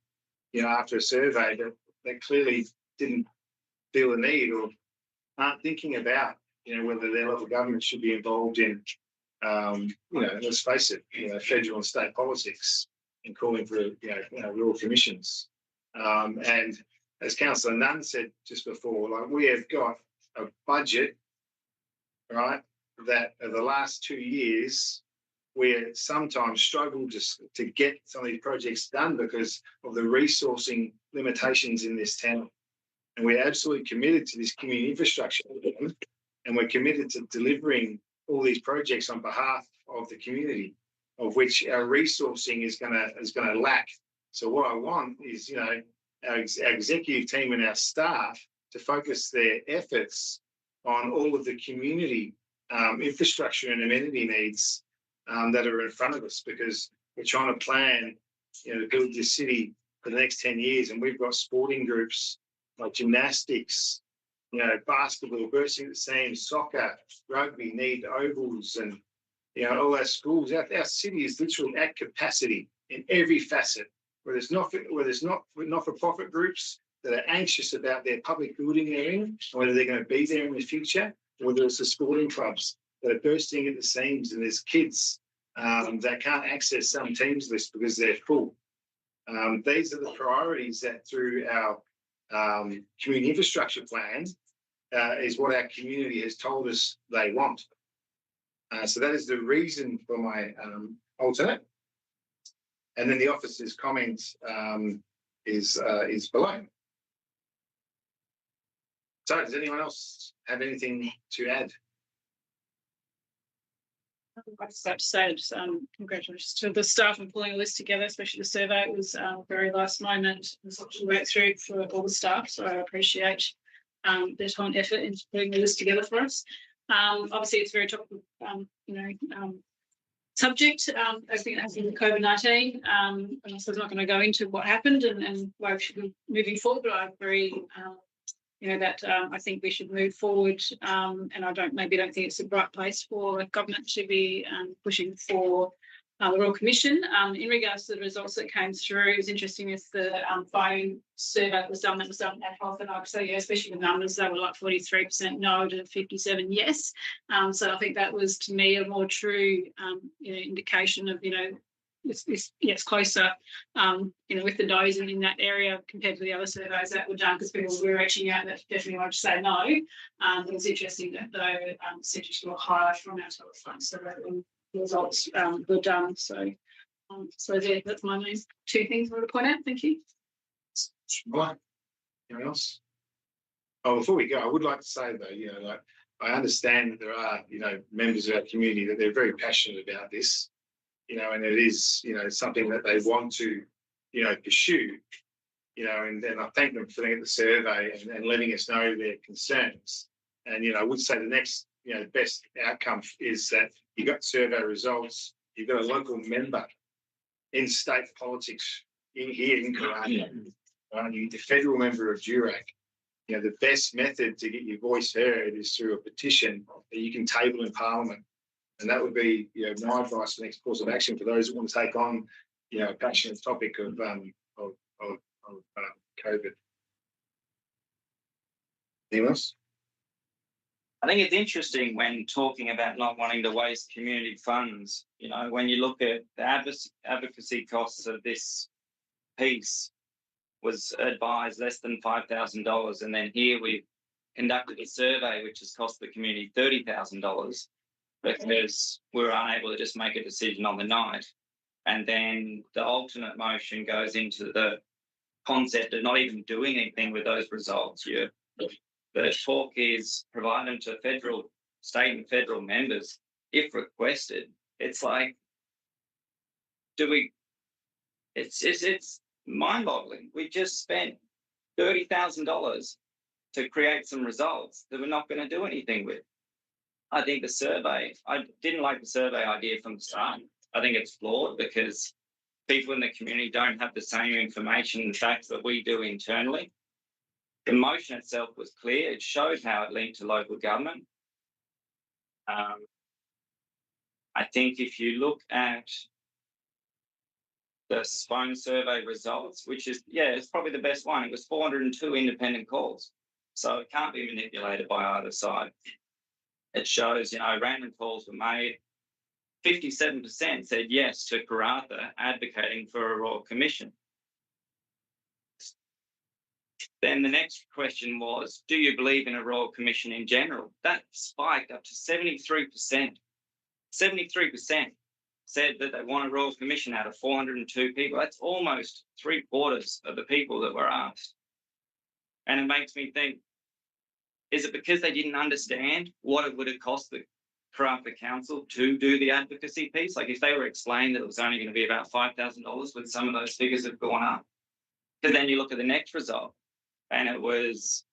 after a survey that clearly didn't feel the need or aren't thinking about, whether their local government should be involved in, let's face it, federal and state politics and calling for, Royal Commissions. And as Councillor Nunn said just before, we have got a budget, right, that the last 2 years we sometimes struggle to get some of these projects done because of the resourcing limitations in this town. And we're absolutely committed to this community infrastructure, and we're committed to delivering all these projects on behalf of the community, of which our resourcing is gonna lack. So what I want is, you know, our executive team and our staff to focus their efforts on all of the community infrastructure and amenity needs that are in front of us, because we're trying to plan, you know, to build this city for the next 10 years. And we've got sporting groups like gymnastics, you know, basketball, bursting at the seams, soccer, rugby, need ovals, and, you know, all our schools. Our city is literally at capacity in every facet, where there's not-for-profit groups that are anxious about their public building they're in, whether they're going to be there in the future, or whether it's the sporting clubs that are bursting at the seams, and there's kids that can't access some teams list because they're full. These are the priorities that through our community infrastructure plan is what our community has told us they want. So that is the reason for my alternate. And then the officer's comment is below. So does anyone else have anything to add? I just have to say, congratulations to the staff on pulling a list together, especially the survey. It was very last moment. There's a lot to work through for all the staff, so I appreciate their time and effort in putting the list together for us. Obviously, it's a very topical, subject. I think it has been COVID-19. And so I'm not going to go into what happened and why we should be moving forward, but I agree. That I think we should move forward, and I don't think it's the right place for government to be pushing for the Royal Commission. In regards to the results that came through, it was interesting with the phone survey that was done ad hoc, and I'd say, yeah, especially the numbers, they were like 43% no to 57% yes. So I think that was, to me, a more true indication of, it's closer, with the no's in that area compared to the other surveys that were done, because people were reaching out that definitely wanted to say no. It was interesting that the percentage were higher from our telephone survey when the results were done. So that's my main two things I want to point out. Thank you. Right. Anyone else? Oh, before we go, I would like to say though, I understand that there are, members of our community that they're very passionate about this. And it is, something that they want to, pursue, and I thank them for filling out the survey and letting us know their concerns. And, I would say the next, best outcome is that you got survey results, you've got a local member in state politics here in Karratha, the federal member of Durack. The best method to get your voice heard is through a petition that you can table in Parliament. And that would be, my advice for the next course of action for those who want to take on, a passionate topic of COVID. Anyone else? I think it's interesting when talking about not wanting to waste community funds. When you look at the advocacy costs of this piece was advised less than $5,000, and then here we've conducted a survey which has cost the community $30,000. Because we were unable to just make a decision on the night. And then the alternate motion goes into the concept of not even doing anything with those results. The talk is provide them to state and federal members if requested. It's like, it's mind-boggling. We just spent $30,000 to create some results that we're not going to do anything with. I think the survey, I didn't like the survey idea from the start. I think it's flawed because people in the community don't have the same information and facts that we do internally. The motion itself was clear. It showed how it linked to local government. I think if you look at the phone survey results, which is, it's probably the best one. It was 402 independent calls. So it can't be manipulated by either side. It shows, random calls were made. 57% said yes to Karratha advocating for a Royal Commission. Then the next question was, do you believe in a Royal Commission in general? That spiked up to 73%. 73% said that they want a Royal Commission out of 402 people. That's almost 3/4 of the people that were asked. And it makes me think, is it because they didn't understand what it would have cost the Karratha Council to do the advocacy piece? Like if they were explained that it was only going to be about $5,000, would some of those figures have gone up? Because then you look at the next result, and it was,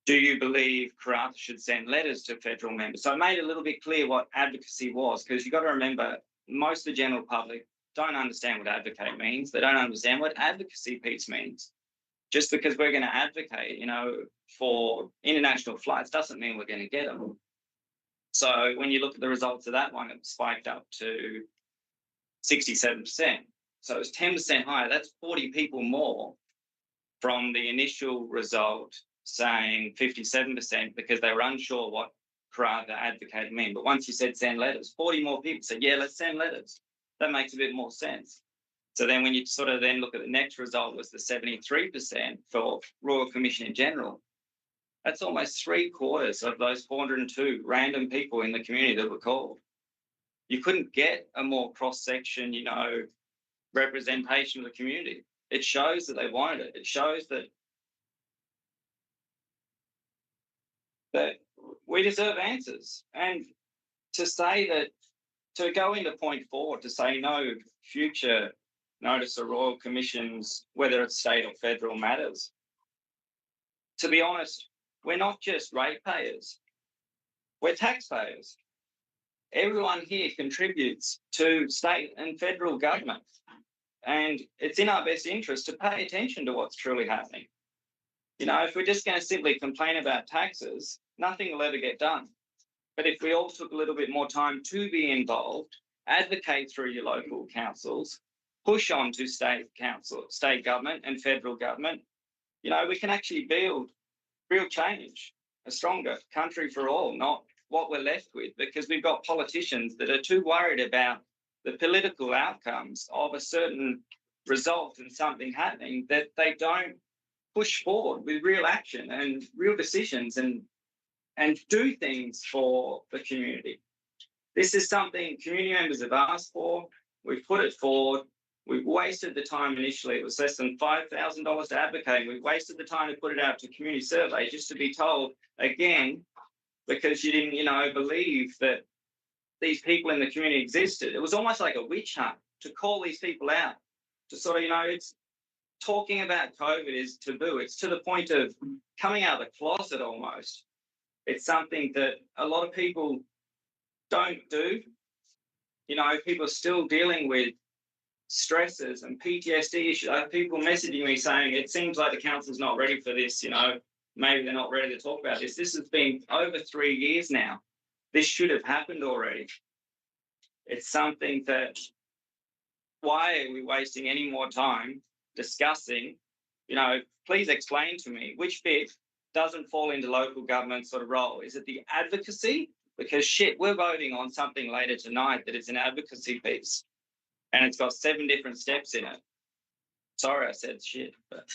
do you believe Karratha should send letters to federal members? So it made it a little bit clear what advocacy was, because you've got to remember, most of the general public don't understand what advocate means. They don't understand what advocacy piece means. Just because we're going to advocate, for international flights doesn't mean we're going to get them. So when you look at the results of that one, it spiked up to 67%. So it was 10% higher. That's 40 people more from the initial result saying 57% because they were unsure what Karratha advocated mean. But once you said send letters, 40 more people said, yeah, let's send letters. That makes a bit more sense. So then when you sort of then look at the next result was the 73% for Royal Commission in general. That's almost 3/4 of those 402 random people in the community that were called. You couldn't get a more cross-section, representation of the community. It shows that they wanted it. It shows that we deserve answers. And to say that, to go into point 4, to say no future notice of Royal Commissions, whether it's state or federal matters, to be honest, we're not just ratepayers, we're taxpayers. Everyone here contributes to state and federal government. And it's in our best interest to pay attention to what's truly happening. If we're just going to simply complain about taxes, nothing will ever get done. But if we all took a little bit more time to be involved, advocate through your local councils, push on to state government and federal government, we can actually build real change, a stronger country for all, not what we're left with, because we've got politicians that are too worried about the political outcomes of a certain result and something happening that they don't push forward with real action and real decisions and do things for the community. This is something community members have asked for. We've put it forward. We've wasted the time initially. It was less than $5,000 to advocate. We've wasted the time to put it out to community survey just to be told again, because you didn't, believe that these people in the community existed. It was almost like a witch hunt to call these people out, to sort of, it's talking about COVID is taboo. It's to the point of coming out of the closet almost. It's something that a lot of people don't do. People are still dealing with stresses and PTSD issues. I have people messaging me saying, it seems like the council's not ready for this, maybe they're not ready to talk about this. This has been over 3 years now. This should have happened already. It's something that, why are we wasting any more time discussing, please explain to me which bit doesn't fall into local government sort of role. Is it the advocacy? Because we're voting on something later tonight that is an advocacy piece and it's got 7 different steps in it. Sorry, I said shit, but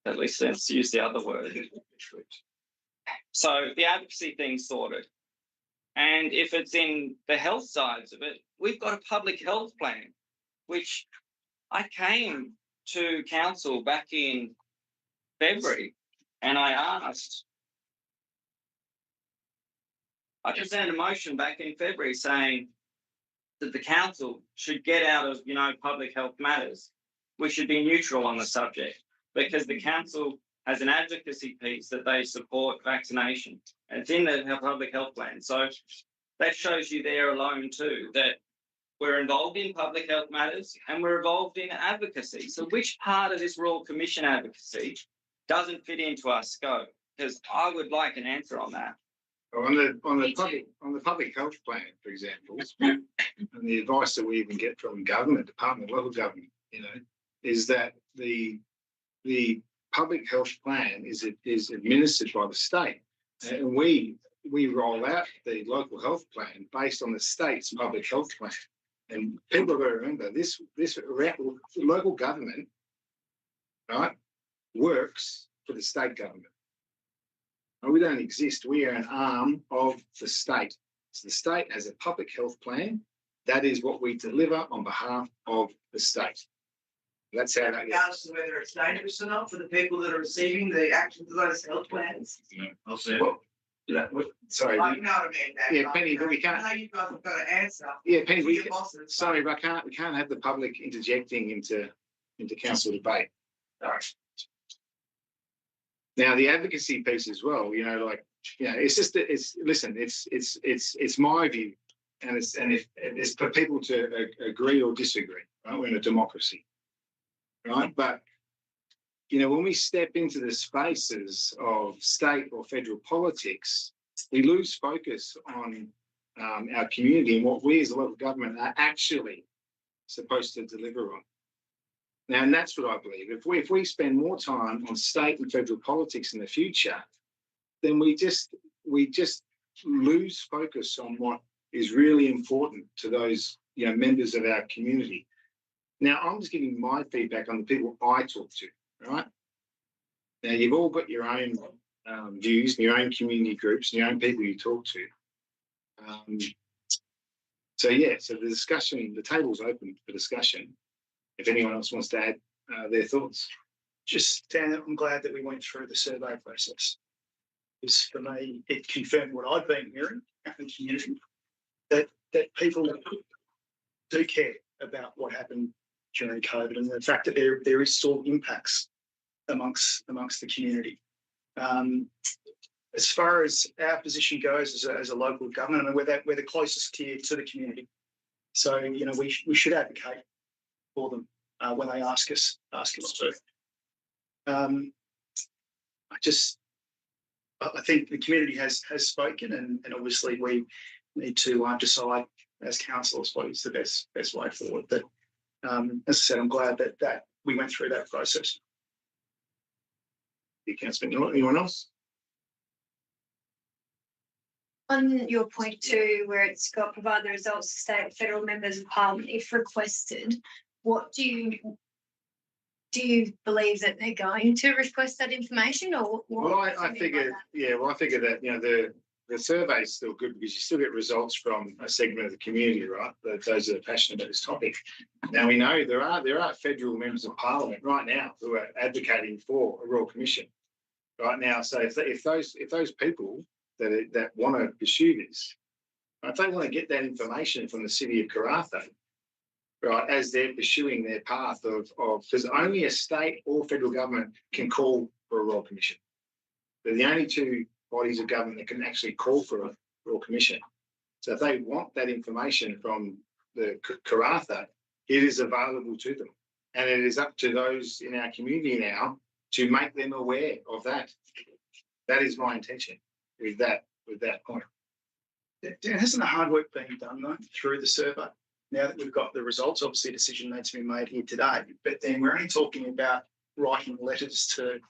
at least let's use the other word. So the advocacy thing's sorted. And if it's in the health sides of it, we've got a public health plan, which I came to council back in February and I presented a motion back in February saying that the council should get out of, public health matters. We should be neutral on the subject because the council has an advocacy piece that they support vaccination. And it's in the public health plan. So that shows you there alone too, that we're involved in public health matters and we're involved in advocacy. So which part of this Royal Commission advocacy doesn't fit into our scope? Because I would like an answer on that. On the public health plan, for example, and the advice that we even get from government, Department of Local Government, is that the public health plan is administered by the state, and we roll out the local health plan based on the state's public health plan. And people have got to remember this local government, right, works for the state government. And we don't exist. We are an arm of the state. So the state has a public health plan. That is what we deliver on behalf of the state. That's how that goes. Regardless of whether it's dangerous or not for the people that are receiving the actions of those health plans. I'll say. Well, sorry. Like, you know what I mean? Dave? Yeah, Penny, but we can't. I know you guys have got to answer. Yeah, Penny, to we, your bosses. sorry, but we can't have the public interjecting into council debate. Sorry. Now, the advocacy piece as well, you know, like, you know, it's just, listen, it's my view, and it's for people to agree or disagree, right? We're in a democracy, right? But, you know, when we step into the spaces of state or federal politics, we lose focus on our community and what we as a local government are actually supposed to deliver on. Now, and that's what I believe. If we spend more time on state and federal politics in the future, then we just lose focus on what is really important to those, you know, members of our community. Now, I'm just giving my feedback on the people I talk to, right? Now, you've all got your own views, and your own community groups, and your own people you talk to. So the discussion, the table's open for discussion. If anyone else wants to add their thoughts. Just, Dan, I'm glad that we went through the survey process. Because for me, it confirmed what I'd been hearing out in the community, that people do care about what happened during COVID and the fact that there is still impacts amongst the community. As far as our position goes as a local government, I mean, we're the closest tier to the community. So, you know, we should advocate for them when they ask us to. I think the community has spoken, and obviously we need to decide as councillors what is the best way forward. But as I said, I'm glad that we went through that process. Anyone else? On your point too, where it's got provide the results of state or federal members of parliament if requested, what do you believe that they're going to request that information, or what? Well, I figure, I figure that, you know, the survey is still good because you still get results from a segment of the community, right? Those that are passionate about this topic. Now we know there are federal members of parliament right now who are advocating for a royal commission right now. So if those people that want to pursue this, if they want to get that information from the city of Karratha, right, as they're pursuing their path of because only a state or federal government can call for a royal commission. They're the only two bodies of government that can actually call for a royal commission. So if they want that information from the Karratha, it is available to them. And it is up to those in our community now to make them aware of that. That is my intention with that point. Dan, hasn't the hard work been done though through the survey? Now that we've got the results, obviously a decision needs to be made here today. But then we're only talking about writing letters to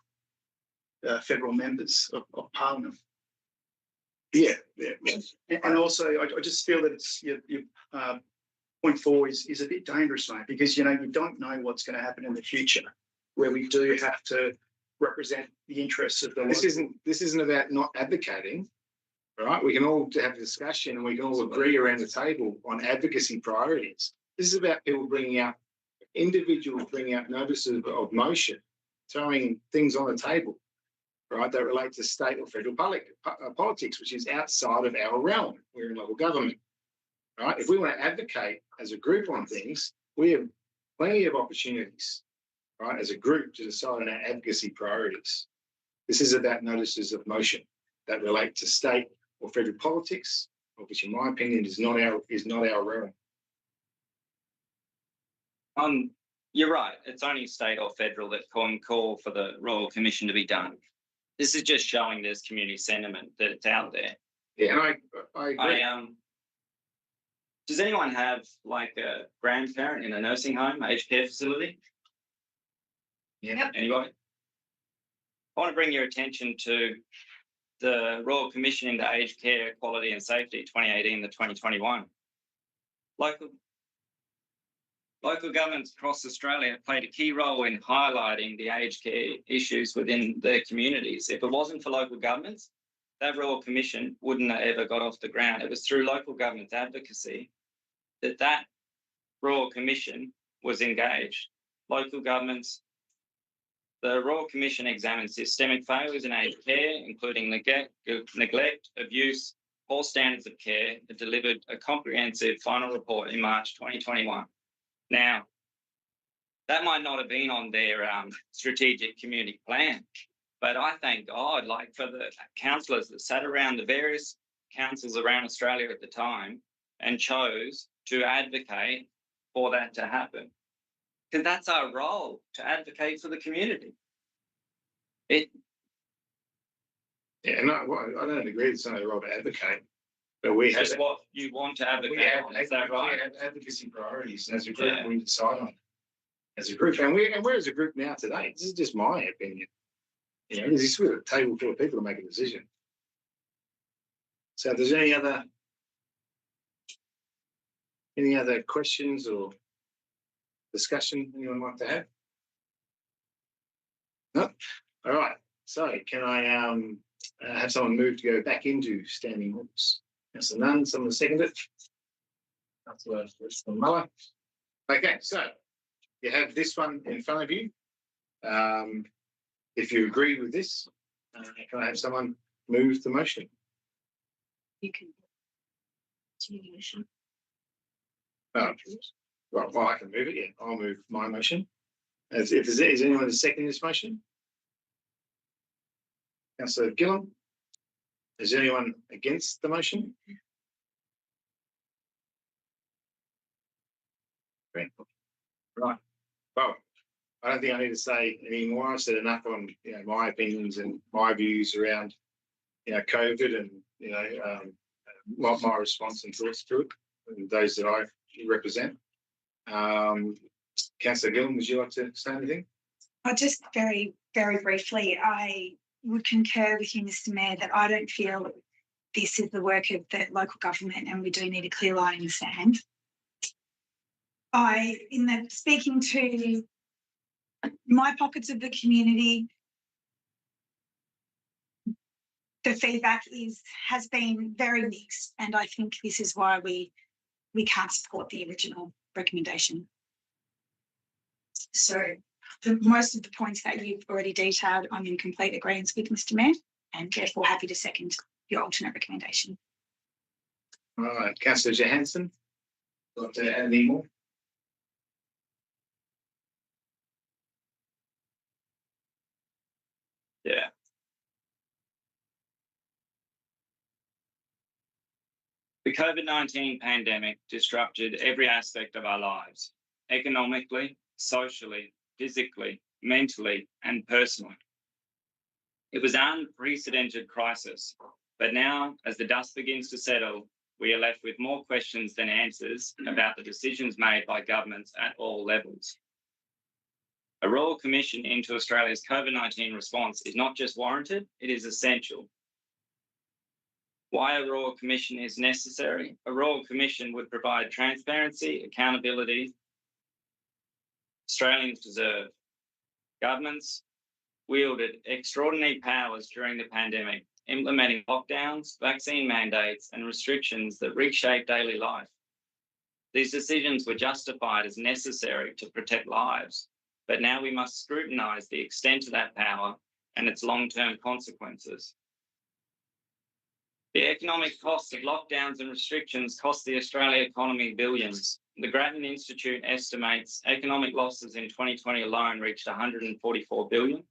federal members of Parliament. Yeah. And also, I just feel that it's your point 4 is a bit dangerous, mate, because you don't know what's going to happen in the future, where we do have to represent the interests of the. This isn't about not advocating. Right, we can all have a discussion and we can all agree around the table on advocacy priorities. This is about people individuals bringing out notices of motion, throwing things on the table, right, that relate to state or federal politics, which is outside of our realm. We're in local government, right? If we want to advocate as a group on things, we have plenty of opportunities, right, as a group to decide on our advocacy priorities. This is about notices of motion that relate to state or federal politics, which in my opinion is not our realm. You're right. It's only state or federal that can call for the Royal Commission to be done. This is just showing there's community sentiment that it's out there. Yeah, and I agree. Does anyone have like a grandparent in a nursing home, aged care facility? Yeah. Anybody? I want to bring your attention to the Royal Commission into Aged Care, Quality and Safety 2018 to 2021. Local Local governments across Australia have played a key role in highlighting the aged care issues within their communities. If it wasn't for local governments, that Royal Commission wouldn't have ever got off the ground. It was through local government advocacy that Royal Commission was engaged. Local governments, the Royal Commission examined systemic failures in aged care, including neglect, abuse, poor standards of care. It delivered a comprehensive final report in March 2021. Now, that might not have been on their strategic community plan, but I thank God, like for the councillors that sat around the various councils around Australia at the time and chose to advocate for that to happen. Because that's our role, to advocate for the community. Yeah, no, well, I don't agree it's not a role to advocate, but we have. Just what you want to advocate on, is that right? We have advocacy priorities, and as a group, we decide on it. As a group, and we're as a group now today. This is just my opinion. You know, this is a table full of people to make a decision. So, if there's any other questions or discussion anyone like to have? No. All right. So, can I have someone move to go back into standing orders? Councillor Nunn, someone second it. Councillor Muller. Okay, so you have this one in front of you. If you agree with this, can I have someone move the motion? You can. Motion. Oh, right, well, I can move it. Yeah, I'll move my motion. Is anyone seconding this motion? Councillor Gillum. Is anyone against the motion? Right. Well, I don't think I need to say any more. I've said enough on my opinions and my views around COVID and my response and thoughts to it, and those that I represent. Councillor Gillum, would you like to say anything? Just very, very briefly, I would concur with you, Mr. Mayor, that I don't feel this is the work of the local government, and we do need a clear line in the sand. Speaking to my pockets of the community, the feedback has been very mixed, and I think this is why we can't support the original recommendation. So most of the points that you've already detailed, I'm in complete agreement with, Mr. Mayor, and therefore happy to second your alternate recommendation. All right, Councillor Johansson, would like to add any more? Yeah. The COVID-19 pandemic disrupted every aspect of our lives, economically, socially, physically, mentally, and personally. It was an unprecedented crisis, but now, as the dust begins to settle, we are left with more questions than answers about the decisions made by governments at all levels. A Royal Commission into Australia's COVID-19 response is not just warranted, it is essential. Why a Royal Commission is necessary? A Royal Commission would provide transparency, accountability Australians deserve. Governments wielded extraordinary powers during the pandemic, implementing lockdowns, vaccine mandates, and restrictions that reshaped daily life. These decisions were justified as necessary to protect lives, but now we must scrutinise the extent of that power and its long-term consequences. The economic costs of lockdowns and restrictions cost the Australian economy billions. The Grattan Institute estimates economic losses in 2020 alone reached 144 billion.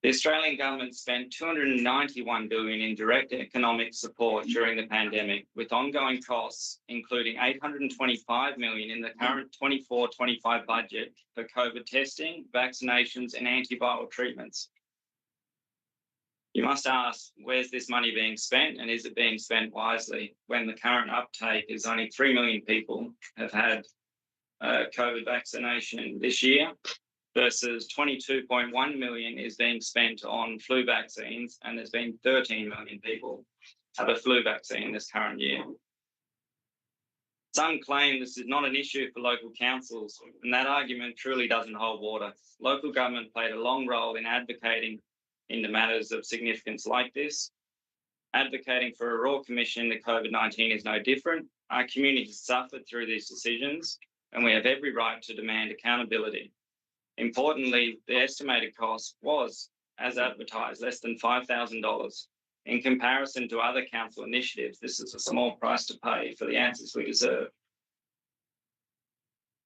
The Australian government spent 291 billion in direct economic support during the pandemic, with ongoing costs, including 825 million in the current 24-25 budget for COVID testing, vaccinations, and antiviral treatments. You must ask, where's this money being spent, and is it being spent wisely when the current uptake is only 3 million people have had COVID vaccination this year versus 22.1 million is being spent on flu vaccines, and there's been 13 million people have a flu vaccine this current year. Some claim this is not an issue for local councils, and that argument truly doesn't hold water. Local government played a long role in advocating into matters of significance like this. Advocating for a Royal Commission into COVID-19 is no different. Our community has suffered through these decisions, and we have every right to demand accountability. Importantly, the estimated cost was, as advertised, less than $5,000. In comparison to other council initiatives, this is a small price to pay for the answers we deserve.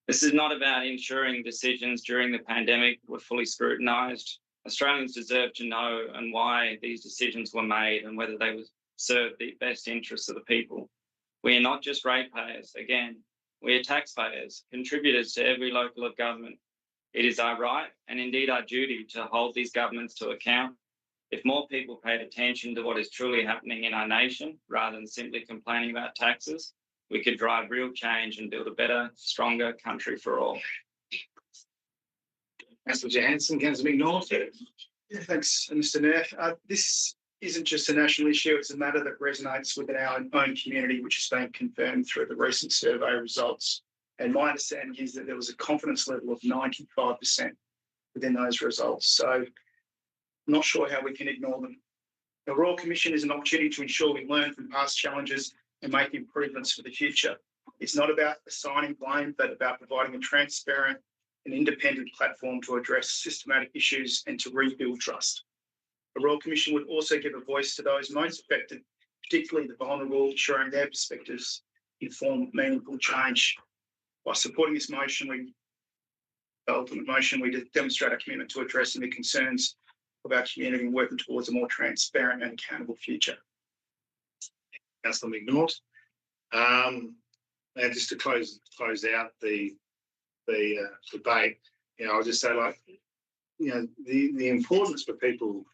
This is not about ensuring decisions during the pandemic were fully scrutinised. Australians deserve to know and why these decisions were made and whether they would serve the best interests of the people. We are not just ratepayers. Again, we are taxpayers, contributors to every level of government. It is our right and indeed our duty to hold these governments to account. If more people paid attention to what is truly happening in our nation, rather than simply complaining about taxes, we could drive real change and build a better, stronger country for all. Councillor Johansson, Councillor McNaught. Yeah, thanks, Mr. Nair. This isn't just a national issue, it's a matter that resonates within our own community, which has been confirmed through the recent survey results. And my understanding is that there was a confidence level of 95% within those results. So I'm not sure how we can ignore them. The Royal Commission is an opportunity to ensure we learn from past challenges and make improvements for the future. It's not about assigning blame, but about providing a transparent and independent platform to address systematic issues and to rebuild trust. The Royal Commission would also give a voice to those most affected, particularly the vulnerable, ensuring their perspectives inform meaningful change. By supporting this motion, the ultimate motion, we demonstrate our commitment to addressing the concerns of our community and working towards a more transparent and accountable future. Councillor McNaught. And just to close out the debate, I'll just say, like, the importance for people,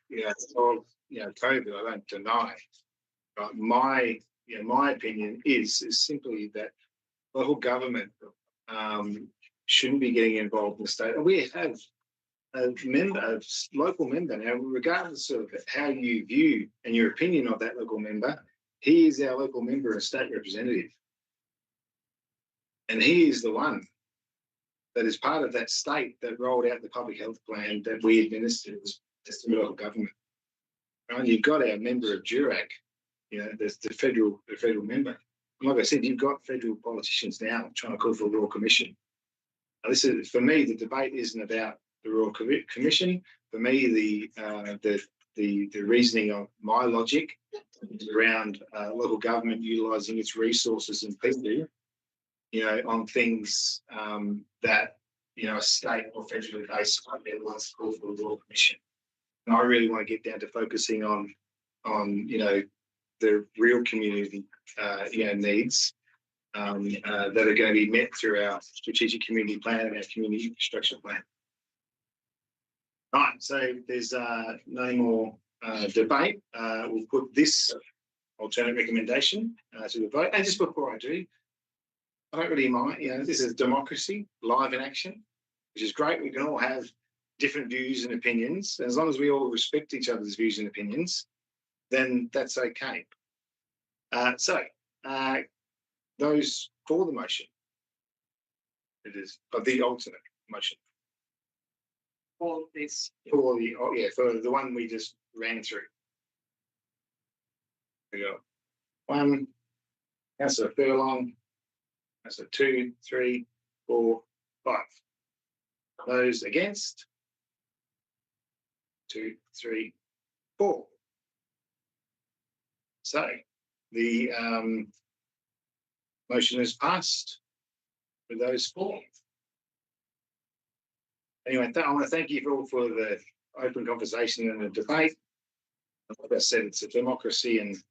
of COVID, I don't deny. But my opinion is simply that local government shouldn't be getting involved in the state. And we have a local member now, regardless of how you view and your opinion of that local member, he is our local member and state representative. And he is the one that is part of that state that rolled out the public health plan that we administered as the local government. Right? You've got our member of Durack, there's the federal member. And like I said, you've got federal politicians now trying to call for a Royal Commission. Now, this is, for me, the debate isn't about the Royal Commission. For me, the reasoning of my logic around local government utilising its resources and people, on things that, a state or federally based might be the ones to call for the Royal Commission. And I really want to get down to focusing on the real community, needs that are going to be met through our strategic community plan and our community infrastructure plan. Right, so there's no more debate. We'll put this alternate recommendation to the vote. And just before I do, I don't really mind. This is democracy, live in action, which is great. We can all have different views and opinions. As long as we all respect each other's views and opinions, then that's okay. So those for the motion, it is, but the alternate motion. For this. For the one we just ran through. There we go. 1, Councillor Furlong, Councillor 2, 3, 4, 5. Those against? 2, 3, 4. So the motion is passed with those 4. Anyway, I want to thank you all for the open conversation and the debate. Like I said, it's a democracy, and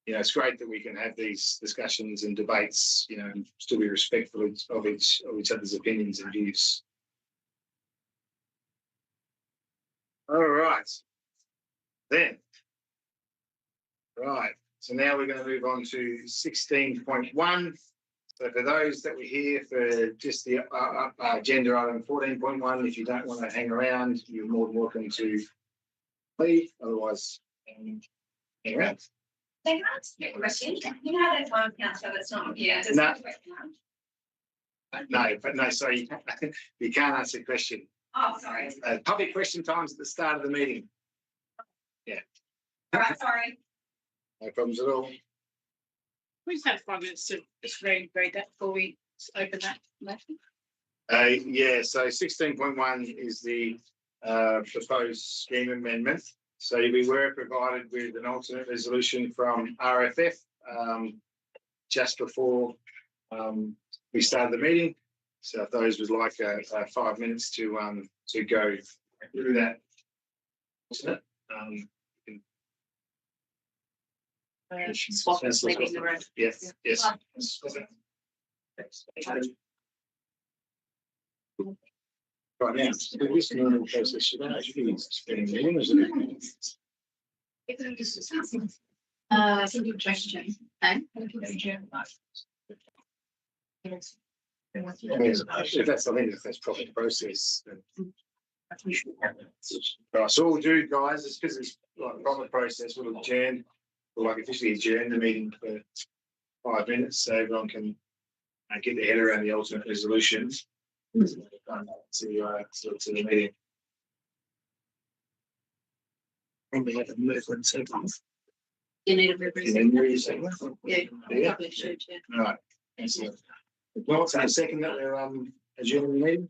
it's great that we can have these discussions and debates, and still be respectful of each other's opinions and views. All right, then. Right, so now we're going to move on to 16.1. So for those that were here for just the agenda item 14.1, if you don't want to hang around, you're more than welcome to leave. Otherwise, hang around. They can ask you a question. You know, there's one councillor that's not here. Does No. that work now? No, but no, sorry, you can't answer a question. Oh, sorry. Public question times at the start of the meeting. All right, sorry. No problems at all. We just have 5 minutes to just read that before we open that motion. Yeah, so 16.1 is the proposed scheme amendment. So we were provided with an alternate resolution from RFF just before we started the meeting. So if those would like 5 minutes to go through that. alternate, Swap is leaving the room. Yes, yes. Right now, this normal process should actually be spending millions of Single question. Okay. if that's, I think if that's proper process. then- Right, so what we'll do, guys, is because it's like a proper process, we'll adjourn, we'll like officially adjourn the meeting for 5 minutes, so everyone can get their head around the alternate resolutions. To the meeting. Probably have a movement seconds. You need a representative. Yeah. Yeah. Probably should, yeah. All right. Excellent. Well, so second that we're adjourning the meeting.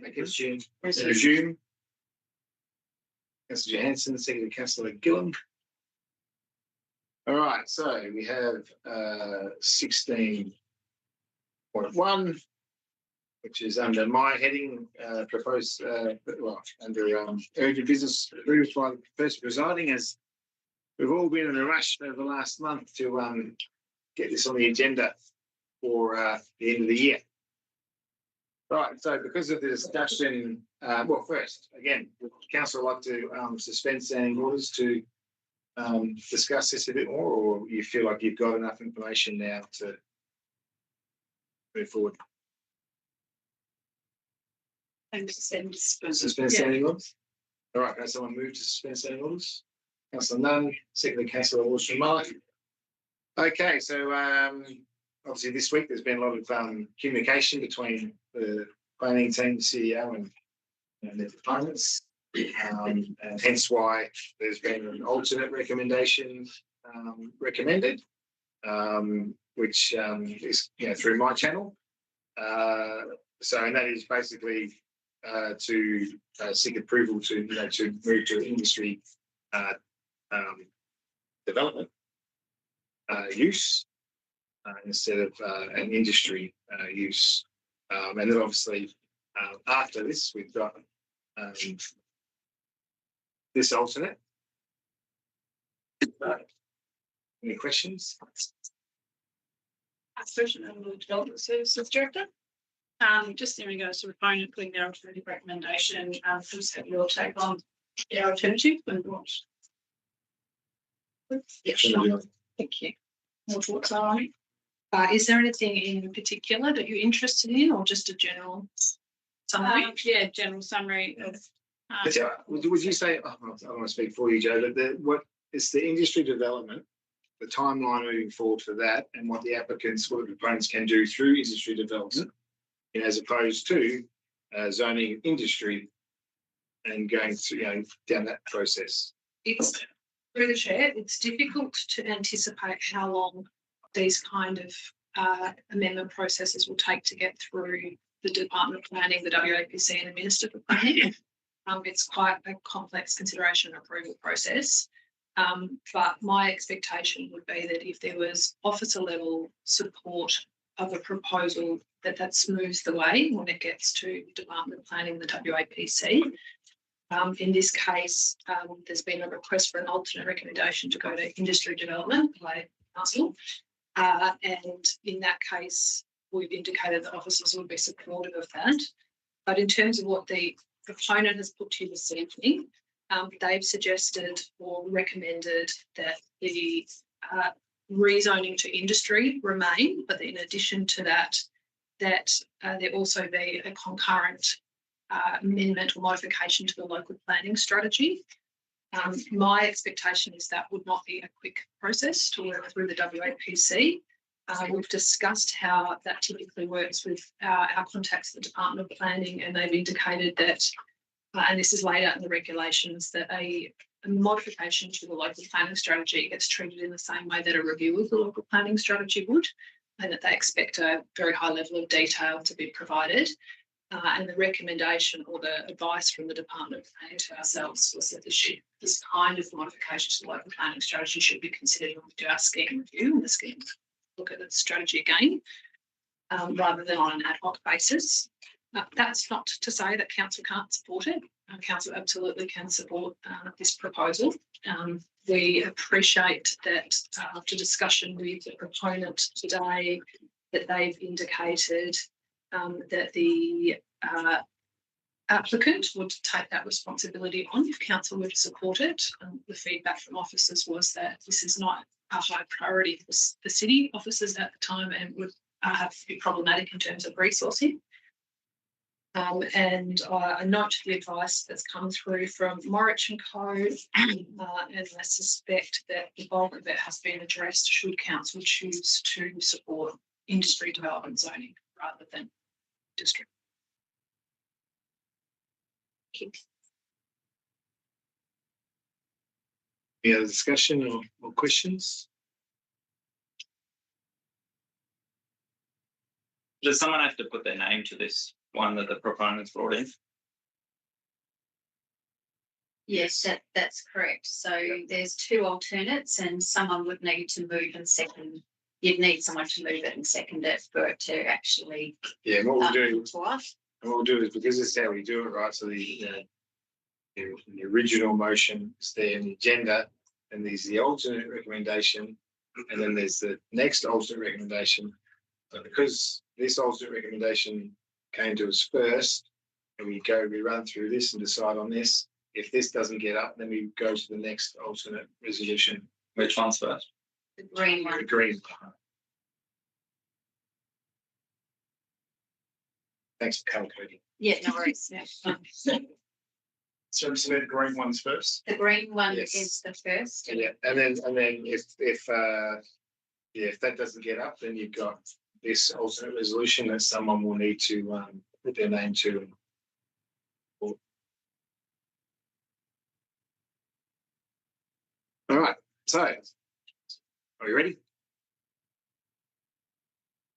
Resume. Resume. Councillor Johansson, seconded Councillor Gillam. All right, so we have 16.1, which is under my heading, proposed, under urgent business approved by the person presiding, as we've all been in a rush over the last month to get this on the agenda for the end of the year. Right, so because of the discussion, well, first, again, would council like to suspend standing orders to discuss this a bit more, or you feel like you've got enough information now to move forward? And suspend. Suspend standing orders? All right, can someone move to suspend standing orders? Councillor Nunn, secondly Councillor Walsh-Mark. Okay, so obviously this week there's been a lot of communication between the planning team, the CEO and the departments. And hence why there's been an alternate recommendation recommended, which is through my channel. So and that is basically to seek approval to to move to industry development use instead of an industry use. And then obviously after this we've got this alternate. Any questions? Question on the Development Services Director. Just in regards to proponent putting their alternative recommendation, just have your take on their alternative and what? Yeah, sure. Thank you. What thoughts are on it? Is there anything in particular that you're interested in, or just a general summary? Yeah, general summary of. Would you say? I don't want to speak for you, Joe. But what is the industry development, the timeline moving forward for that, and what the applicants, what the proponents can do through industry development, as opposed to zoning industry and going through down that process? It's through the chair. It's difficult to anticipate how long these kind of amendment processes will take to get through the Department of Planning, the WAPC, and the Minister for Planning. It's quite a complex consideration and approval process. But my expectation would be that if there was officer level support of a proposal, that smooths the way when it gets to Department of Planning, the WAPC. In this case, there's been a request for an alternate recommendation to go to industry development by council. And in that case, we've indicated that officers would be supportive of that. But in terms of what the proponent has put to you this evening, they've suggested or recommended that the rezoning to industry remain, but in addition to that, there also be a concurrent amendment or modification to the local planning strategy. My expectation is that would not be a quick process to work through the WAPC. We've discussed how that typically works with our contacts at the Department of Planning, and they've indicated that, and this is laid out in the regulations, that a modification to the local planning strategy gets treated in the same way that a review of the local planning strategy would, and that they expect a very high level of detail to be provided. And the recommendation or the advice from the Department of Planning to ourselves was that this kind of modification to the local planning strategy should be considered when we do our scheme review and the scheme look at the strategy again, rather than on an ad hoc basis. That's not to say that council can't support it. Council absolutely can support this proposal. We appreciate that after discussion with the proponent today, that they've indicated that the applicant would take that responsibility on if council were to support it. The feedback from officers was that this is not a high priority for the city officers at the time and would have to be problematic in terms of resourcing. And I note the advice that's come through from Morrich & Co, and I suspect that the bulk of it has been addressed should council choose to support industry development zoning rather than district. Any other discussion or questions? Does someone have to put their name to this one that the proponents brought in. Yes, that's correct. So there's two alternates and someone would need to move and second. You'd need someone to move it and second it for it to actually Yeah, and what we'll do, to us. and what we'll do is, because this is how we do it, right? So the original motion is there in the agenda, and there's the alternate recommendation, and then there's the next alternate recommendation. But because this alternate recommendation came to us first, and we run through this and decide on this. If this doesn't get up, then we go to the next alternate resolution. Which one's first? The green The one. green. Thanks for color coding. Yeah, no worries. So the green one's first. The green one Yes. is the first. Yeah, and then if that doesn't get up, then you've got this alternate resolution that someone will need to put their name to. All right, so are we ready?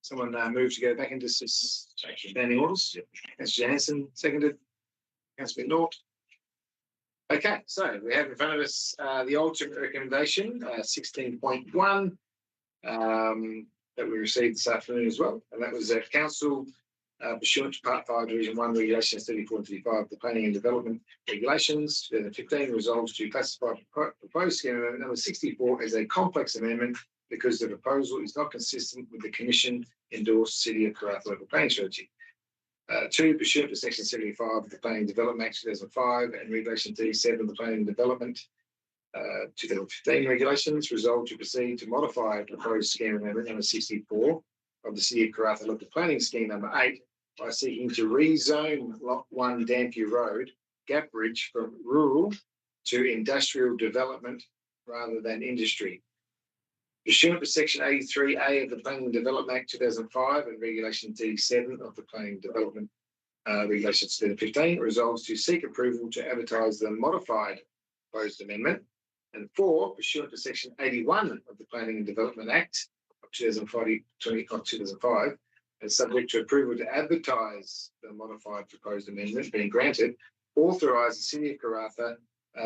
Someone move to go back into standing orders. Councillor Jansen, seconded. Councillor Nort. Okay, so we have in front of us the alternate recommendation, 16.1, that we received this afternoon as well. And that was that council pursuant to Part 5, Division 1, Regulations 34 and 35 of the Planning and Development Regulations, 2015 resolves to classify proposed scheme amendment number 64 as a complex amendment because the proposal is not consistent with the Commission endorsed City of Karratha local planning strategy. 2, pursuant to Section 75 of the Planning and Development Act 2005 and Regulation 37 of the Planning and Development 2015 regulations, resolved to proceed to modify proposed scheme amendment number 64 of the City of Karratha local planning scheme number 8 by seeking to rezone Lot 1 Dampier Road, Gap Bridge from rural to industrial development rather than industry. Pursuant to Section 83A of the Planning and Development Act 2005 and Regulation 37 of the Planning and Development Regulations 2015, resolves to seek approval to advertise the modified proposed amendment. And 4, pursuant to Section 81 of the Planning and Development Act of 2005, and subject to approval to advertise the modified proposed amendment being granted, authorise the City of Karratha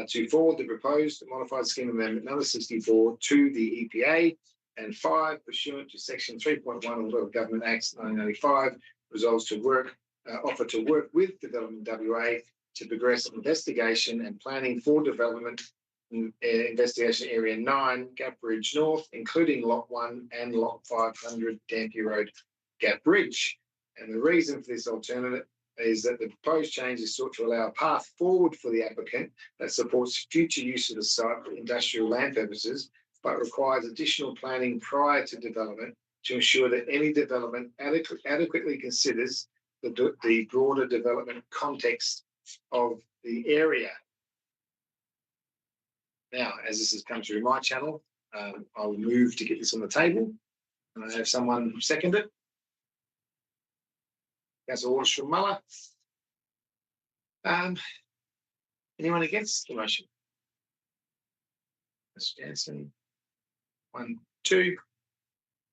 to forward the proposed modified scheme amendment number 64 to the EPA. And 5, pursuant to Section 3.1 of the Local Government Act 1985, resolves to offer to work with Development WA to progress investigation and planning for development in investigation area 9, Gap Bridge North, including Lot 1 and Lot 500 Dampier Road, Gap Bridge. And the reason for this alternative is that the proposed change is sought to allow a path forward for the applicant that supports future use of the site for industrial land purposes, but requires additional planning prior to development to ensure that any development adequately considers the broader development context of the area. Now, as this has come through my channel, I will move to get this on the table. And I have someone second it. Councillor Walsh-Muller. Anyone against the motion? Ms. Jansen. 1, 2.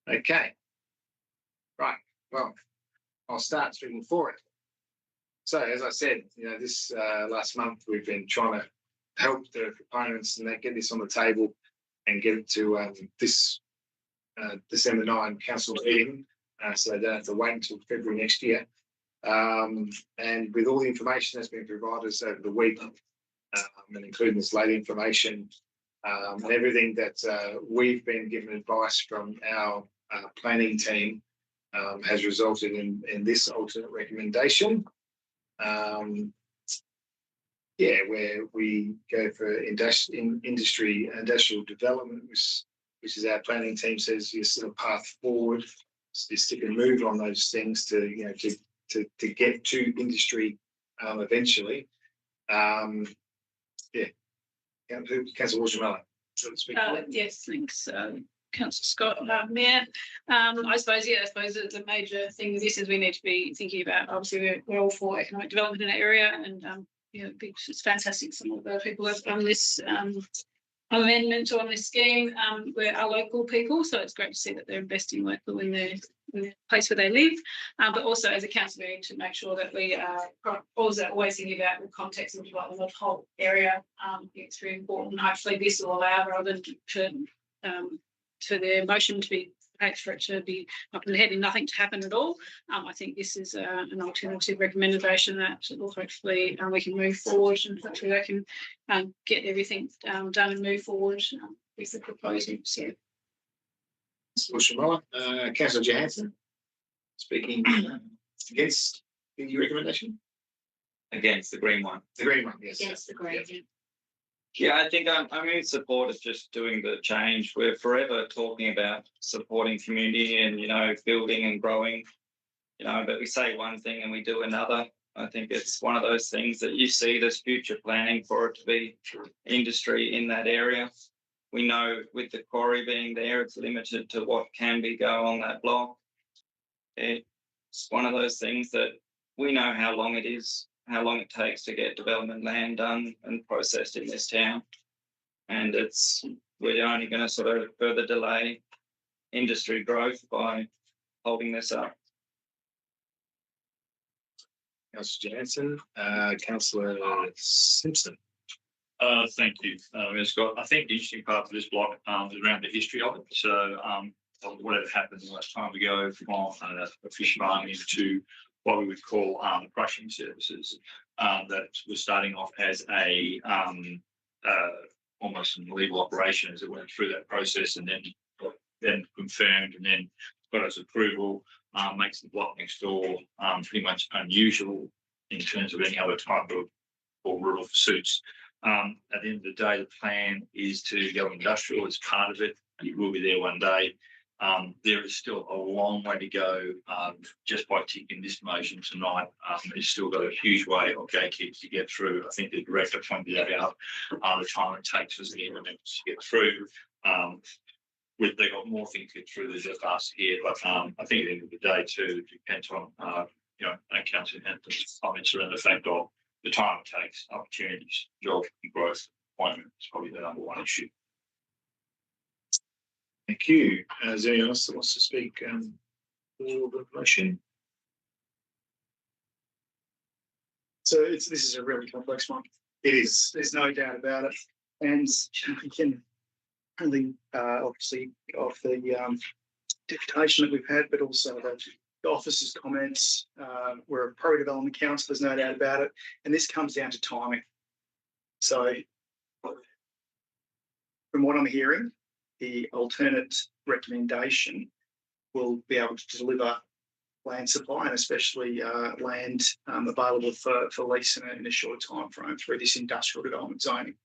Okay. Right. Well, I'll start speaking for it. So, as I said, this last month we've been trying to help the proponents and get this on the table and get it to this December 9 council meeting, so they don't have to wait until February next year. And with all the information that's been provided us over the week, and including this late information and everything that we've been given advice from our planning team, has resulted in this alternate recommendation. Where we go for industrial development, which is our planning team says is sort of path forward, you stick and move on those things to get to industry eventually. Councillor Walsh-Muller. Yes, thanks, Councillor Scott, Mayor. I suppose the major thing with this is we need to be thinking about, obviously we're all for economic development in that area, and it's fantastic some of the people have done this amendment on this scheme, are local people, so it's great to see that they're investing local in the place where they live, but also as a council meeting to make sure that we are always thinking about the context of like the whole area. It's very important. Hopefully this will allow, rather than for the motion to be, for it to be having nothing to happen at all. I think this is an alternative recommendation that hopefully we can move forward, and hopefully they can get everything done and move forward with the proposals. Yeah. Councillor Johansson speaking against the recommendation. Against the green one. The green one, yes. Against the green. Yeah, I think I'm in support of just doing the change. We're forever talking about supporting community and, you know, building and growing, you know, but we say one thing and we do another. I think it's one of those things that you see there's future planning for it to be industry in that area. We know with the quarry being there, it's limited to what can be go on that block. It's one of those things that we know how long it is, how long it takes to get development land done and processed in this town. And we're only going to sort of further delay industry growth by holding this up. Councillor Jansen, Councillor Simpson. Thank you, Scott. I think the interesting part of this block is around the history of it. So whatever happened the last time we go from a fish farm into what we would call crushing services, that was starting off as a almost an illegal operation as it went through that process, and then confirmed, and then got its approval, makes the block next door pretty much unusual in terms of any other type of or rural pursuits. At the end of the day, the plan is to go industrial as part of it, and it will be there one day. There is still a long way to go. Just by ticking this motion tonight, it's still got a huge way of gatekeepers to get through. I think the director pointed that out, the time it takes for the amendments to get through. They've got more things to get through than just us here, but I think at the end of the day too, it depends on Councillor Hampton's comments around the fact of the time it takes, opportunities, job growth, employment is probably the number one issue. Thank you. Is there anyone else that wants to speak for the motion? So this is a really complex one. It is. There's no doubt about it. And we can only obviously off the deputation that we've had, but also the officers' comments. We're a pro-development council, there's no doubt about it. And this comes down to timing. So from what I'm hearing, the alternate recommendation will be able to deliver land supply and especially land available for lease in a short time frame through this industrial development zoning.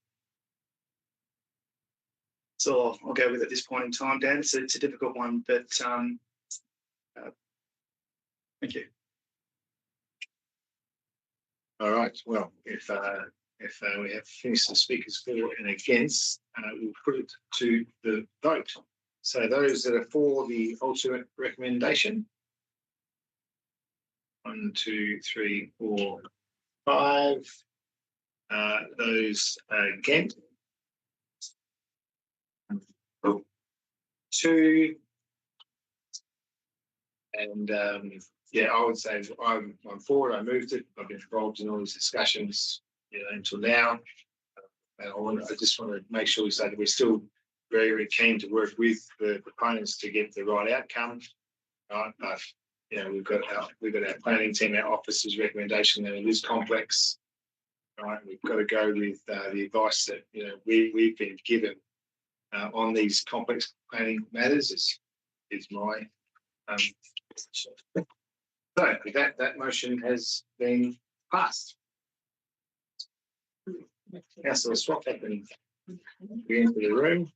So I'll go with it at this point in time, Dan. It's a difficult one, but thank you. All right. Well, if we have finished the speakers for and against, we'll put it to the vote. So those that are for the alternate recommendation. 1, 2, 3, 4, 5. Those against. 2. And yeah, I would say I'm for it. I moved it. I've been involved in all these discussions, until now. And I just want to make sure we say that we're still very, very keen to work with the proponents to get the right outcome. Right, but we've got our planning team, our officers' recommendation that it is complex. Right, we've got to go with the advice that we've been given on these complex planning matters. Is my so with that motion has been passed. Councillor Swap up and get into the room.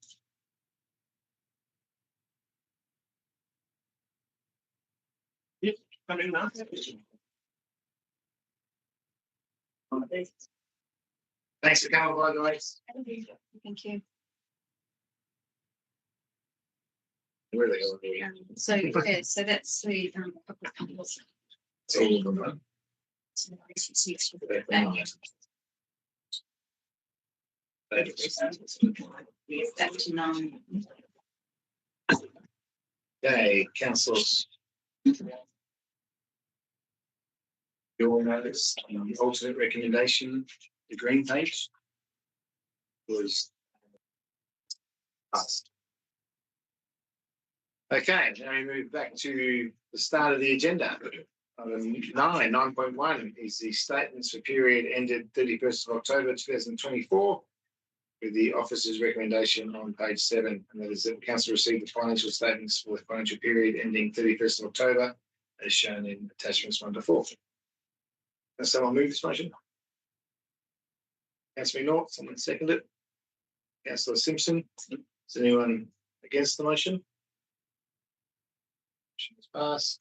Yep, come in now. Thanks for coming by, guys. Thank you. Where are they going? So yeah, so that's the public comments. It's all of them, right? Yes, back to 9. Okay, councillors. Your notice, the alternate recommendation, the green page was passed. Okay, now we move back to the start of the agenda. 9.1 is the statements for period ended 31st of October 2024 with the officer's recommendation on page 7. And that is that the council received the financial statements for the financial period ending 31st of October as shown in attachments 1 to 4. Can someone move this motion? Councillor North, someone second it. Councillor Simpson, is anyone against the motion? Motion is passed.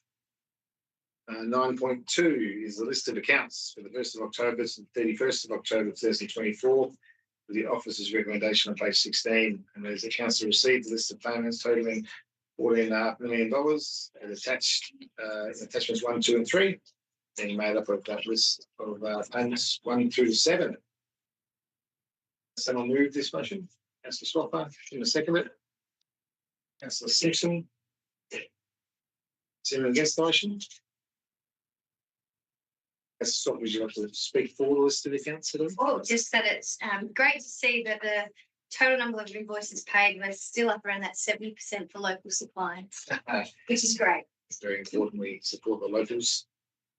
9.2 is the list of accounts for the 1st of October to the 31st of October 2024 with the officer's recommendation on page 16. And as the council received the list of payments totaling $14.5 million and attached attachments 1, 2 and 3, being made up of that list of payments 1 through to 7. Someone move this motion? Councillor Swapper, in a second it. Councillor Simpson. Is anyone against the motion? Councillor Swapper, would you like to speak for the list of accounts at all? Well, just that it's great to see that the total number of invoices paid was still up around that 70% for local supply, which is great. It's very important we support the locals.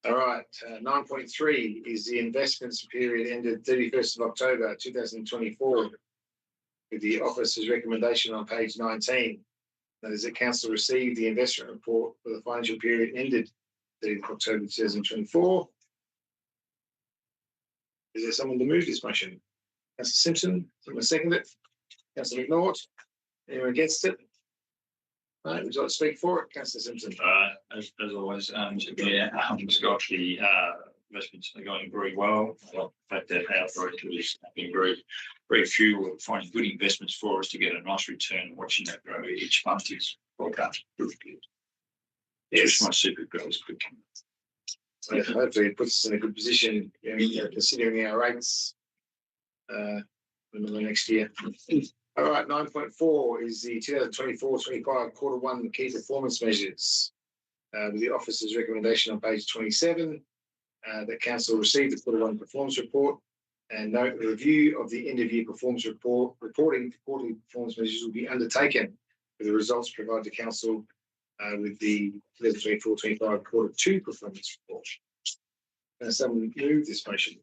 All right, 9.3 is the investments period ended 31st of October 2024 with the officer's recommendation on page 19. That is that council received the investment report for the financial period ended 30th of October 2024. Is there someone to move this motion? Councillor Simpson, someone second it. Councillor McNaught, anyone against it? No, would you like to speak for it, Councillor Simpson? As always, Scott, the investments are going very well. I like the fact that our directors have been very few finding good investments for us to get a nice return. Watching that grow each month is well done. Yes, my super girls good. So hopefully it puts us in a good position, considering our rates in the next year. All right, 9.4 is the 2024-25 quarter 1 key performance measures. With the officer's recommendation on page 27, that council received the quarter 1 performance report and note the review of the end of year performance reporting for quarterly performance measures will be undertaken with the results provided to council with the 2024-25 quarter 2 performance report. Can someone move this motion?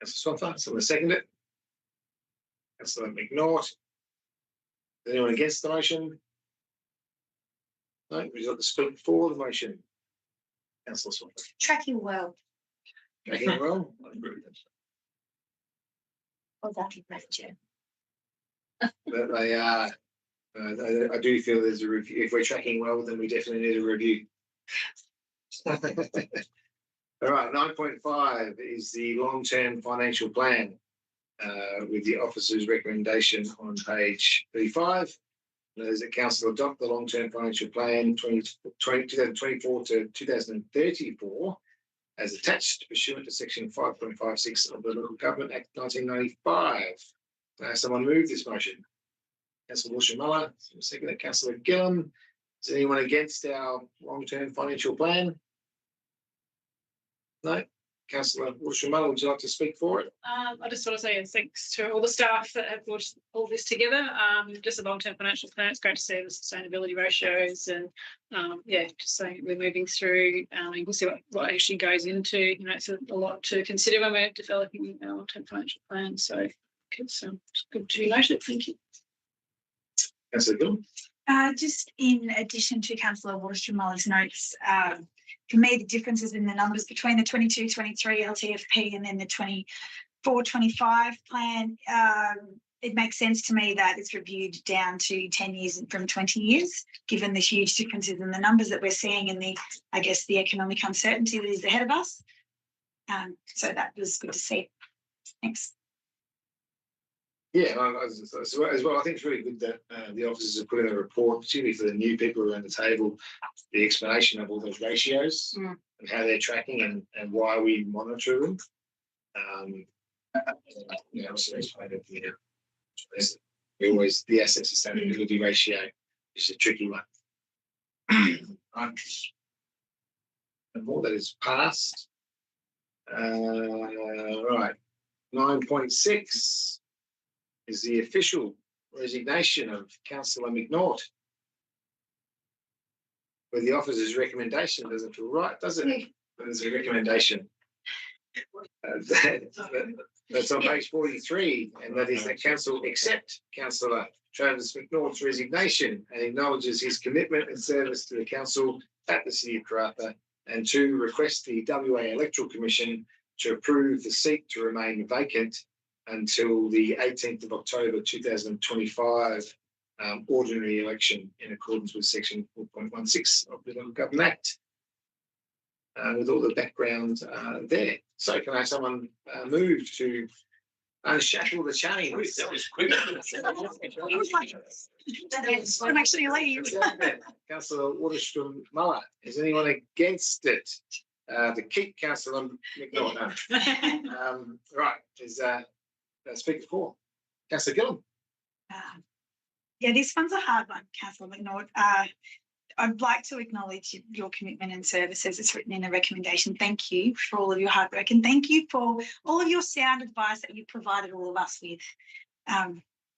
Councillor Swapper, someone second it. Councillor McNaught. Is anyone against the motion? No, would you like to speak for the motion? Councillor Swapper. Tracking well. Tracking well. Well done, Madam Chair. But they are. I do feel there's a review. If we're tracking well, then we definitely need a review. All right, 9.5 is the long-term financial plan with the officer's recommendation on page 35. That is that council adopt the long-term financial plan 2024 to 2034 as attached pursuant to section 5.56 of the Local Government Act 1995. Someone move this motion? Councillor Walsh-Muller, second it. Councillor Gillum. Is anyone against our long-term financial plan? No. Councillor Walsh-Muller, would you like to speak for it? I just want to say thanks to all the staff that have brought all this together. Just a long-term financial plan. It's great to see the sustainability ratios and just saying we're moving through. We'll see what actually goes into. It's a lot to consider when we're developing our long-term financial plan. So it's good to note it. Thank you. Councillor Gillum. Just in addition to Councillor Walsh-Muller's notes, for me, the differences in the numbers between the 22-23 LTFP and then the 24-25 plan, it makes sense to me that it's reviewed down to 10 years from 20 years, given the huge differences in the numbers that we're seeing and the economic uncertainty that is ahead of us. So that was good to see. Thanks. Yeah, as well, I think it's really good that the officers have put in a report, particularly for the new people around the table, the explanation of all those ratios and how they're tracking and why we monitor them. Yeah, also explained it, yeah. We always, the asset sustainability ratio is a tricky one. Right. And more that is passed. Right, 9.6 is the official resignation of Councillor McNaught. Where the officer's recommendation doesn't feel right, does it? There's a recommendation. That's on page 43, and that is that council accept Councillor Travis McNaught's resignation and acknowledges his commitment and service to the council at the City of Karratha, and to request the WA Electoral Commission to approve the seat to remain vacant until the 18th of October 2025 ordinary election in accordance with section 4.16 of the Local Government Act. With all the background there. So can I have someone move to unshackle the chains? That was quick. I'm actually leave. Councillor Waterstrom Muller, is anyone against it? To keep Councillor McNaught. Right, is Speaker 4, Councillor Gillum. Yeah, this one's a hard one, Councillor McNaught. I'd like to acknowledge your commitment and service as it's written in the recommendation. Thank you for all of your hard work, and thank you for all of your sound advice that you've provided all of us with.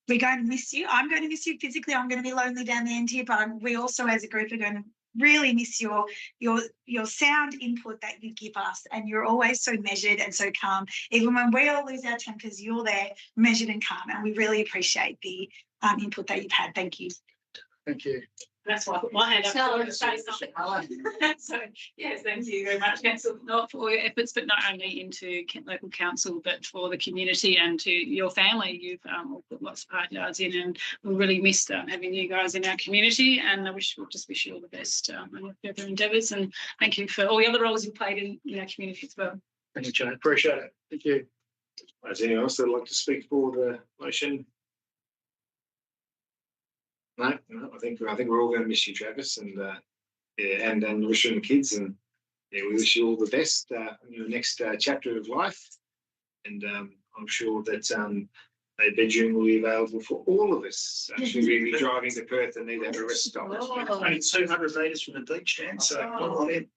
We're going to miss you. I'm going to miss you physically. I'm going to be lonely down the end here, but we also as a group are going to really miss your sound input that you give us, and you're always so measured and so calm. Even when we all lose our tempers, you're there measured and calm, and we really appreciate the input that you've had. Thank you. Thank you. That's why I put my hand up. Tell to us. say something. So, yes, thank you very much, Council, not for your efforts, but not only into local council, but for the community and to your family. You've all put lots of hard yards in, and we really missed having you guys in our community. And we'll just wish you all the best on your further endeavours. And thank you for all the other roles you've played in our community as well. Thank you, Jane. Appreciate it. Thank you. Is anyone else that would like to speak for the motion? No, I think we're all going to miss you, Travis, and yeah, and wish you and the kids, and yeah, we wish you all the best in your next chapter of life. And I'm sure that a bedroom will be available for all of us. Actually, we'll be driving to Perth and need to have a rest stop. Only 200 metres from the beach, Dan. So come on in.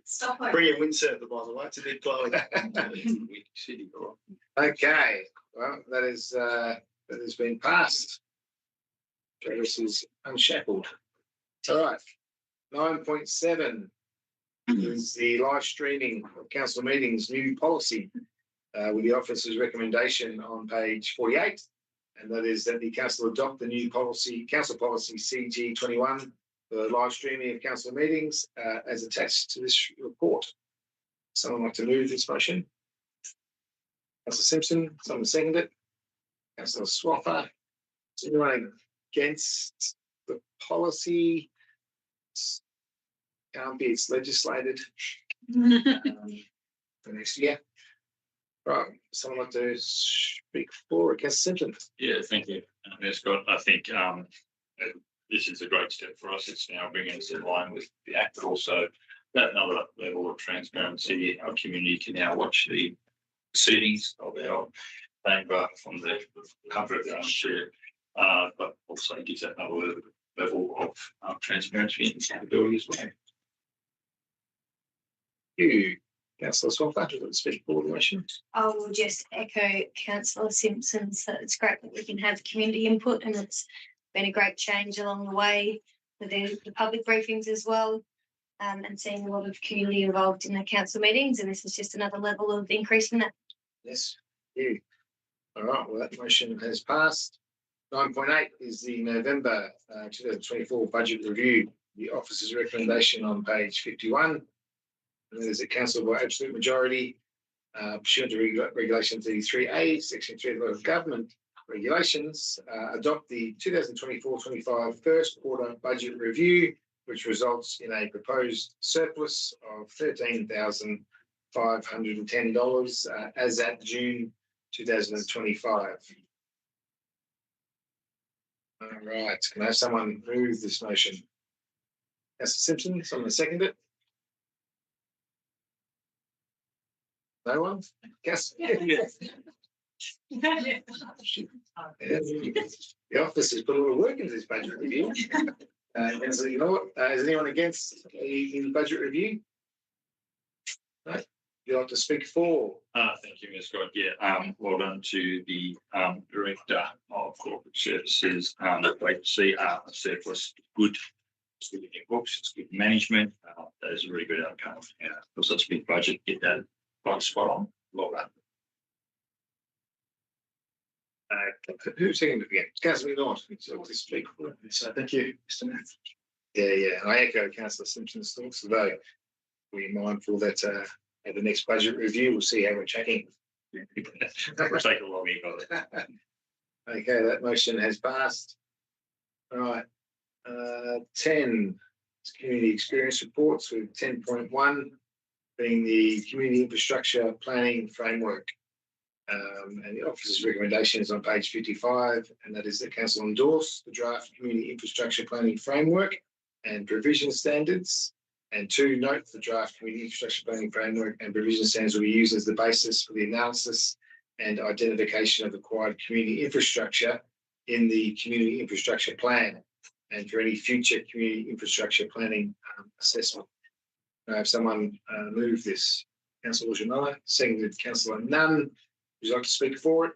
Stop Bring your windsurfer, by the way. It's a bit blowy. Okay, well, that has been passed. Travis is unshackled. All right. 9.7 is the live streaming of council meetings new policy with the officer's recommendation on page 48, and that is that the council adopt the new policy, council policy CG 21, the live streaming of council meetings as attached to this report. Someone like to move this motion? Councillor Simpson, someone second it. Councillor Swaffer. Is anyone against the policy? Can't be, it's legislated for next year. Right, someone like to speak for it? Councillor Simpson. Yeah, thank you, Mayor Scott. I think this is a great step for us. It's now bringing us in line with the Act, but also that another level of transparency. Our community can now watch the proceedings of our chamber from the comfort of their own chair, but also gives that another level of transparency and accountability as well. You, Councillor Swaffer, to speak for the motion. I will just echo Councillor Simpson's that it's great that we can have community input, and it's been a great change along the way with the public briefings as well, and seeing a lot of community involved in the council meetings, and this is just another level of increasing that. Yes, you. All right, well, that motion has passed. 9.8 is the November 2024 budget review, the officer's recommendation on page 51. And there's a council by absolute majority pursuant to regulation 33A, section 3 of the Local Government Regulations, adopt the 2024-25 first quarter budget review, which results in a proposed surplus of $13,510 as at June 2025. All right, can I have someone move this motion? Councillor Simpson, someone second it? No one? Yes. The office has put a lot of work into this budget review. And so, you know what, is anyone against the budget review? No, you like to speak for? Thank you, Ms. Scott. Yeah, well done to the Director of Corporate Services. Great to see a surplus, good. It's good in your books, it's good management. That is a really good outcome. Yeah, for such a big budget, get that quite spot on. Well done. Who's saying it again? Councillor North, so to speak for. So thank you, Mr. Mayor. Yeah, I echo Councillor Simpson's thoughts, although we're mindful that at the next budget review, we'll see how we're tracking. We'll take a long email. Okay, that motion has passed. All right. 10 community experience reports with 10.1 being the community infrastructure planning framework. And the officer's recommendation is on page 55, and that is that council endorse the draft community infrastructure planning framework and provision standards. And 2, note the draft community infrastructure planning framework and provision standards will be used as the basis for the analysis and identification of required community infrastructure in the community infrastructure plan and for any future community infrastructure planning assessment. I have someone move this. Councillor Wilshamala, seconded Councillor Nunn. Would you like to speak for it?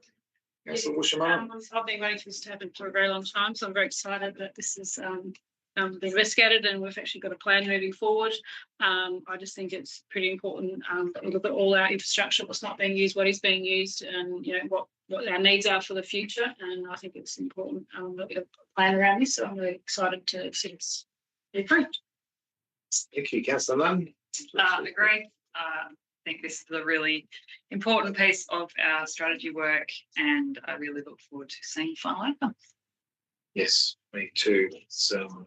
Councillor Wilshamala? I've been waiting for this to happen for a very long time, so I'm very excited that this is been investigated and we've actually got a plan moving forward. I just think it's pretty important that we look at all our infrastructure, what's not being used, what is being used, and what our needs are for the future. And I think it's important that we have a plan around this. So I'm really excited to see this be approved. Thank you, Councillor Nunn. Agree. I think this is a really important piece of our strategy work, and I really look forward to seeing final outcome. Yes, me too. So,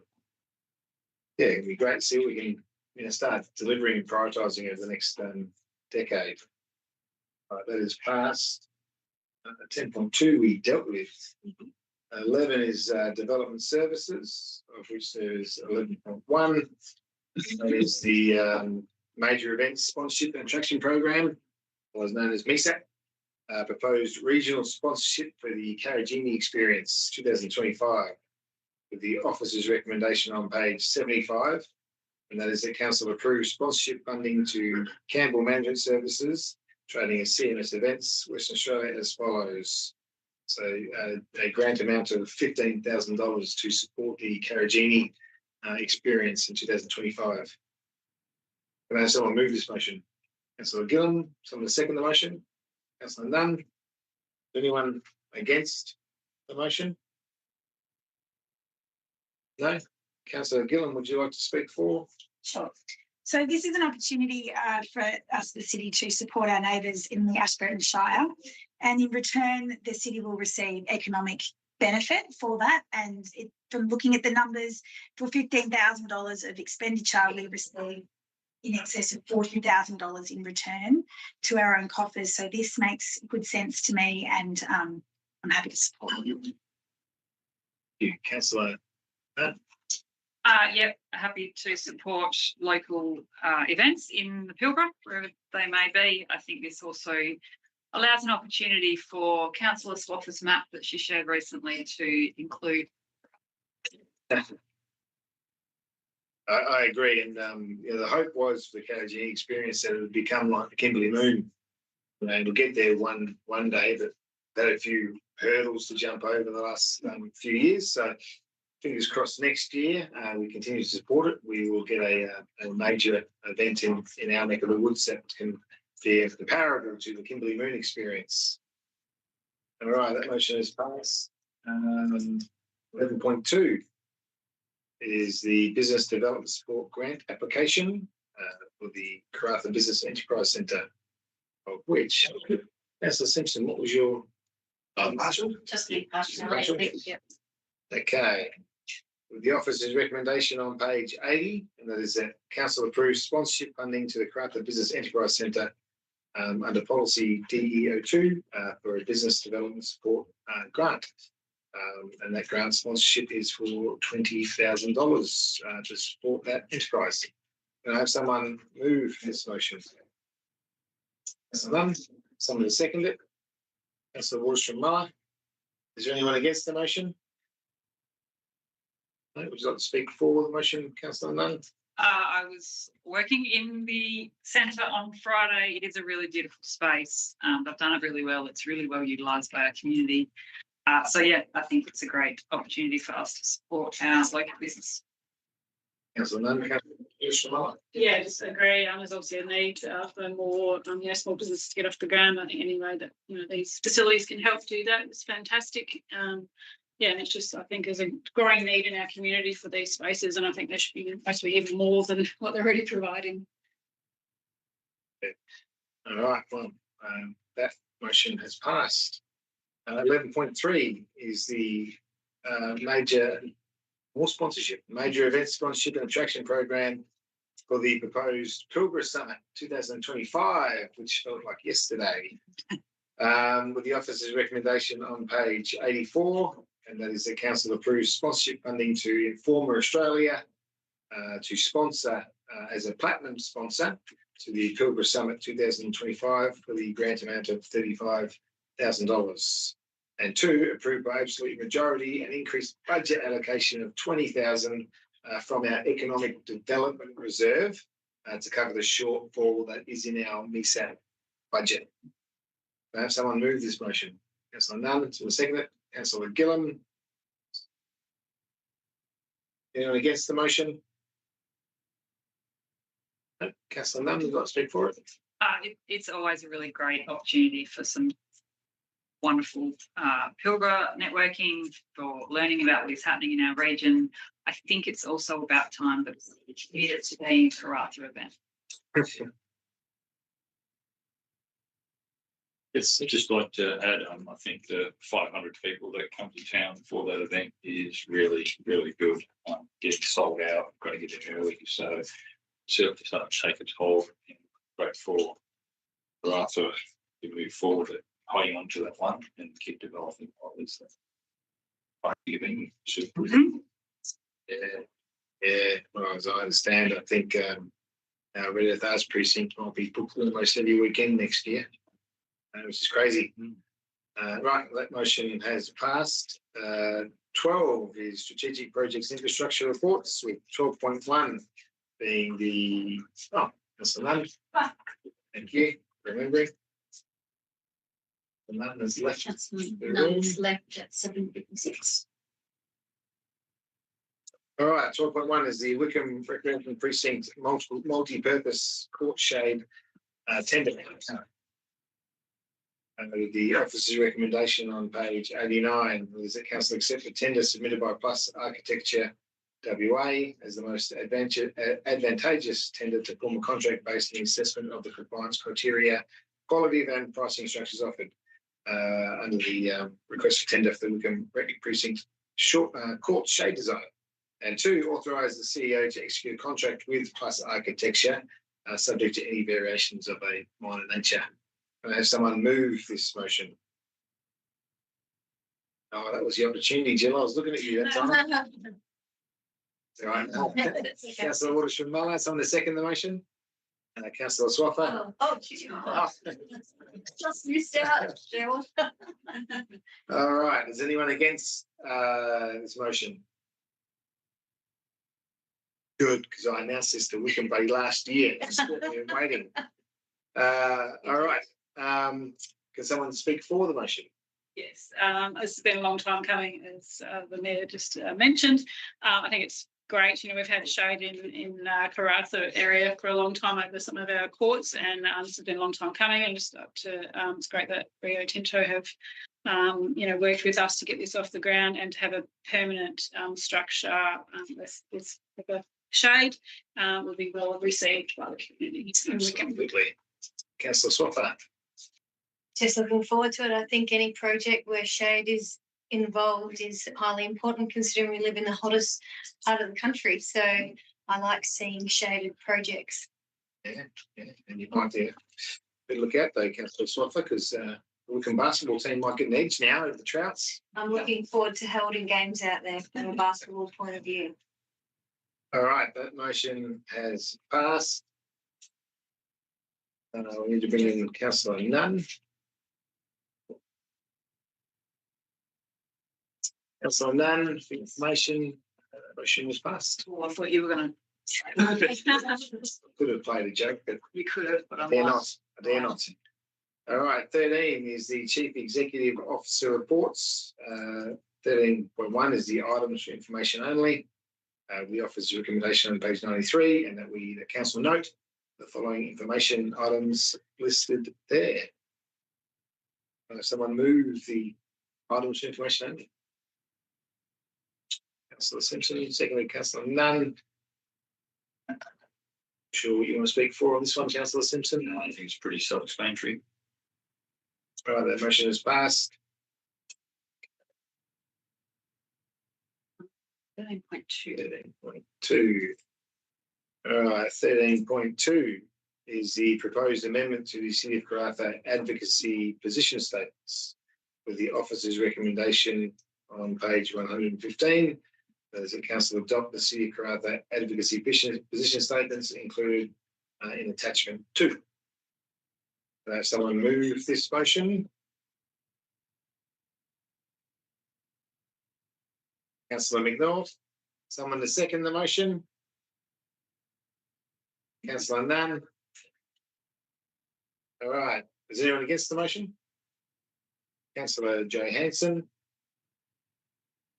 yeah, it'd be great to see what we can start delivering and prioritising over the next decade. That is passed. 10.2 we dealt with. 11 is development services, of which there is 11.1. That is the major events sponsorship and attraction program, was known as MISA. Proposed regional sponsorship for the Karratha Experience 2025, with the officer's recommendation on page 75, and that is that council approves sponsorship funding to Campbell Management Services, trading as CMS Events, Western Australia, as follows. So a grant amount of $15,000 to support the Karratha Experience in 2025. Can I have someone move this motion? Councillor Gillam, someone second the motion? Councillor Nunn. Anyone against the motion? No? Councillor Gillam, would you like to speak for? Sure. So this is an opportunity for us, the city, to support our neighbours in the Ashburton Shire. And in return, the city will receive economic benefit for that. And from looking at the numbers, for $15,000 of expenditure, we receive in excess of $40,000 in return to our own coffers. So this makes good sense to me, and I'm happy to support you. Thank you, Councillor. Yep, happy to support local events in the Pilbara, wherever they may be. I think this also allows an opportunity for Councillor Swaffer's map that she shared recently to include. I agree, and the hope was for the Karratha Experience that it would become like the Kimberley Moon. We'll get there one day, but had a few hurdles to jump over the last few years. So fingers crossed next year we continue to support it. We will get a major event in our neck of the woods that can be comparable to the Kimberley Moon Experience. All right, that motion is passed. 11.2 is the Business Development Support Grant application for the Karratha Business Enterprise Centre, of which, Councillor Simpson, what was your partial? Just be partial. Partial? Yep. Okay. With the officer's recommendation on page 80, and that is that council approves sponsorship funding to the Karratha Business Enterprise Centre under policy DEO2 for a business development support grant. And that grant sponsorship is for $20,000 to support that enterprise. Can I have someone move this motion? Councillor Lunn, someone to second it. Councillor Waterstone Muller. Is there anyone against the motion? No, would you like to speak for the motion, Councillor Lunn? I was working in the centre on Friday. It is a really beautiful space. They've done it really well. It's really well utilised by our community. So yeah, I think it's a great opportunity for us to support our local business. Councillor Lunn, Councillor Waterstone Muller. Yeah, just agree. There's obviously a need for more, small businesses to get off the ground. I think any way that, these facilities can help do that is fantastic. Yeah, and it's just, I think there's a growing need in our community for these spaces, and I think there should be actually even more than what they're already providing. All right, well, that motion has passed. 11.3 is the major event sponsorship and attraction program for the proposed Pilbara Summit 2025, which felt like yesterday. With the officer's recommendation on page 84, and that is the council approves sponsorship funding to Informer Australia to sponsor as a platinum sponsor to the Pilbara Summit 2025 for the grant amount of $35,000. And 2, approved by absolute majority an increased budget allocation of $20,000 from our Economic Development Reserve to cover the shortfall that is in our MISAT budget. Can I have someone move this motion? Councillor Nunn, to second it. Councillor Gillam. Anyone against the motion? No. Councillor Nunn, would you like to speak for it? It's always a really great opportunity for some wonderful Pilbara networking, for learning about what is happening in our region. I think it's also about time that we committed to being a Karratha event. Yes, I'd just like to add, I think the 500 people that come to town for that event is really, really good. Getting sold out, got to get it early, so certainly start to take a toll. Great for Karratha to move forward, holding on to that one and keep developing others. Giving super. Yeah. Well, as I understand, I think our Red Earth Arts precinct might be booked almost every weekend next year. Which is crazy. Right, that motion has passed. 12 is strategic projects infrastructure reports, with 12.1 being the that's the none. Thank you for remembering. The none has left. None's left at 7:56. All right, 12.1 is the Wickham Recreation Precinct multi-purpose court shade tender. The officer's recommendation on page 89 is that council accept the tender submitted by Plus Architecture WA as the most advantageous tender to form a contract based on the assessment of the compliance criteria, quality and pricing structures offered under the request for tender for the Wickham Precinct court shade design. And 2, authorise the CEO to execute a contract with Plus Architecture subject to any variations of a minor nature. Can I have someone move this motion? Oh, that was the opportunity, Jill. I was looking at you that time. All right. Councillor Waterstone Muller, someone to second the motion? Councillor Swaffer. Just missed out, Jill. All right. Is anyone against this motion? Good, because I announced this to Wickham Bay last year. We're waiting. All right. Can someone speak for the motion? Yes, it's been a long time coming, as the mayor just mentioned. I think it's great. We've had shade in Karratha area for a long time over some of our courts, and this has been a long time coming. And just up to it's great that Rio Tinto have worked with us to get this off the ground and to have a permanent structure with a shade will be well received by the community. Absolutely. Councillor Swaffer. Just looking forward to it. I think any project where shade is involved is highly important, considering we live in the hottest part of the country. So I like seeing shaded projects. Yeah, and you might look out though, Councillor Swaffer, because the Wickham basketball team might get an edge now over the Trouts. I'm looking forward to holding games out there from a basketball point of view. All right, that motion has passed. We need to bring in councillor Nunn. Councillor Nunn, for information, motion was passed. Oh, I thought you were gonna. Could have played a joke, but You could have, but I I'm dare not. not. I dare not. All right, 13 is the Chief Executive Officer reports. 13.1 is the items for information only. The officer's recommendation on page 93, and that the council note the following information items listed there. Someone move the items for information only. Councillor Simpson, secondly, Councillor Nunn. Sure what you want to speak for on this one, Councillor Simpson? No, I think it's pretty self-explanatory. All right, that motion is passed. 13.2. 13.2. All right, 13.2 is the proposed amendment to the City of Karratha advocacy position statements with the officer's recommendation on page 115. As the council adopt the City of Karratha advocacy position statements included in attachment 2. Someone move this motion. Councillor McNaught. Someone to second the motion. Councillor Nunn. All right. Is anyone against the motion? Councillor Johansson.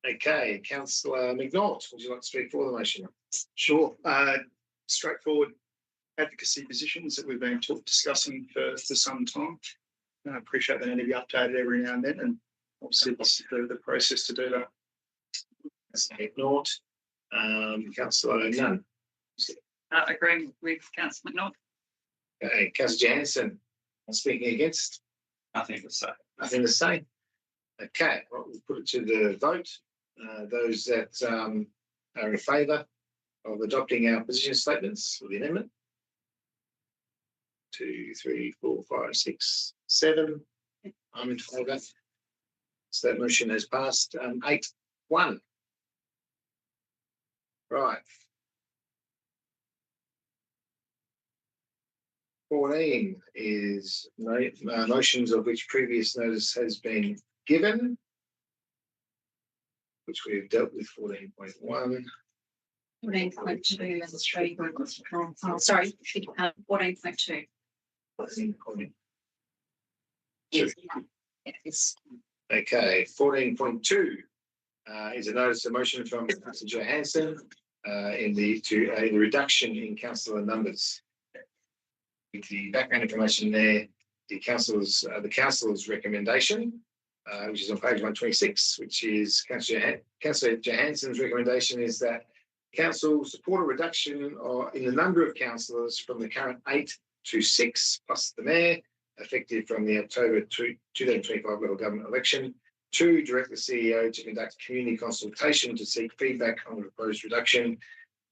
Okay, Councillor McNaught, would you like to speak for the motion? Sure. Straightforward advocacy positions that we've been discussing for some time. I appreciate they need to be updated every now and then, and obviously this is the process to do that. Councillor McNaught. Councillor Nunn. Agreeing with Councillor McNaught. Okay, Councillor Johansson. Speaking against? Nothing to say. Nothing to say. Okay, well, we'll put it to the vote. Those that are in favour of adopting our position statements for the amendment. 2, 3, 4, 5, 6, 7. I'm in favour. So that motion has passed. 8.1. Right. 14 is motions of which previous notice has been given, which we've dealt with. 14.1. 14.2 is straight. Oh, sorry, 14.2. 14.2. Yes. Okay, 14.2 is a notice of motion from Councillor Johansson in the reduction in councillor numbers. With the background information there, the council's recommendation, which is on page 126, which is Councillor Johansson's recommendation is that council support a reduction in the number of councillors from the current 8 to 6 plus the mayor, effective from the October 2025 local government election. 2, direct the CEO to conduct community consultation to seek feedback on the proposed reduction.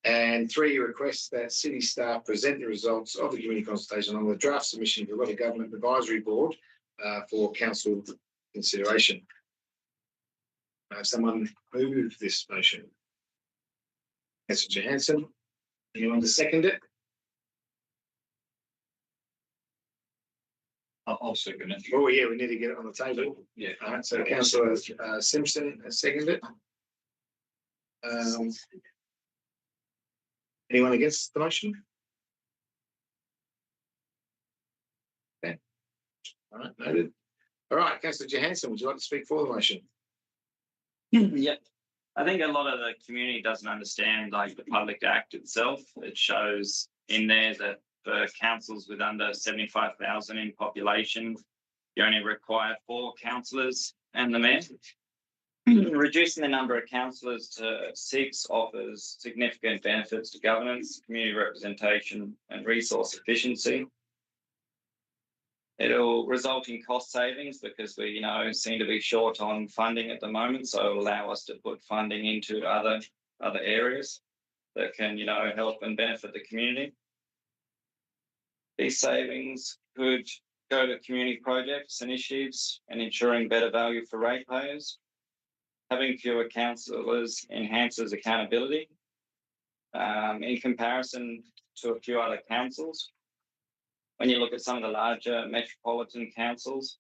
And 3, request that city staff present the results of the community consultation on the draft submission to the Local Government Advisory Board for council consideration. Someone move this motion. Councillor Johansson. Anyone to second it? I'll second it. Oh, yeah, we need to get it on the table. Yeah. All right, so Councillor Simpson has seconded it. Anyone against the motion? Okay. All right, noted. All right, Councillor Johansson, would you like to speak for the motion? Yep. I think a lot of the community doesn't understand like the public act itself. It shows in there that for councils with under 75,000 in population, you only require 4 councillors and the mayor. Reducing the number of councillors to 6 offers significant benefits to governance, community representation and resource efficiency. It'll result in cost savings because we, seem to be short on funding at the moment. So it'll allow us to put funding into other areas that can, help and benefit the community. These savings could go to community projects, initiatives, and ensuring better value for ratepayers. Having fewer councillors enhances accountability in comparison to a few other councils. when you look at some of the larger metropolitan councils,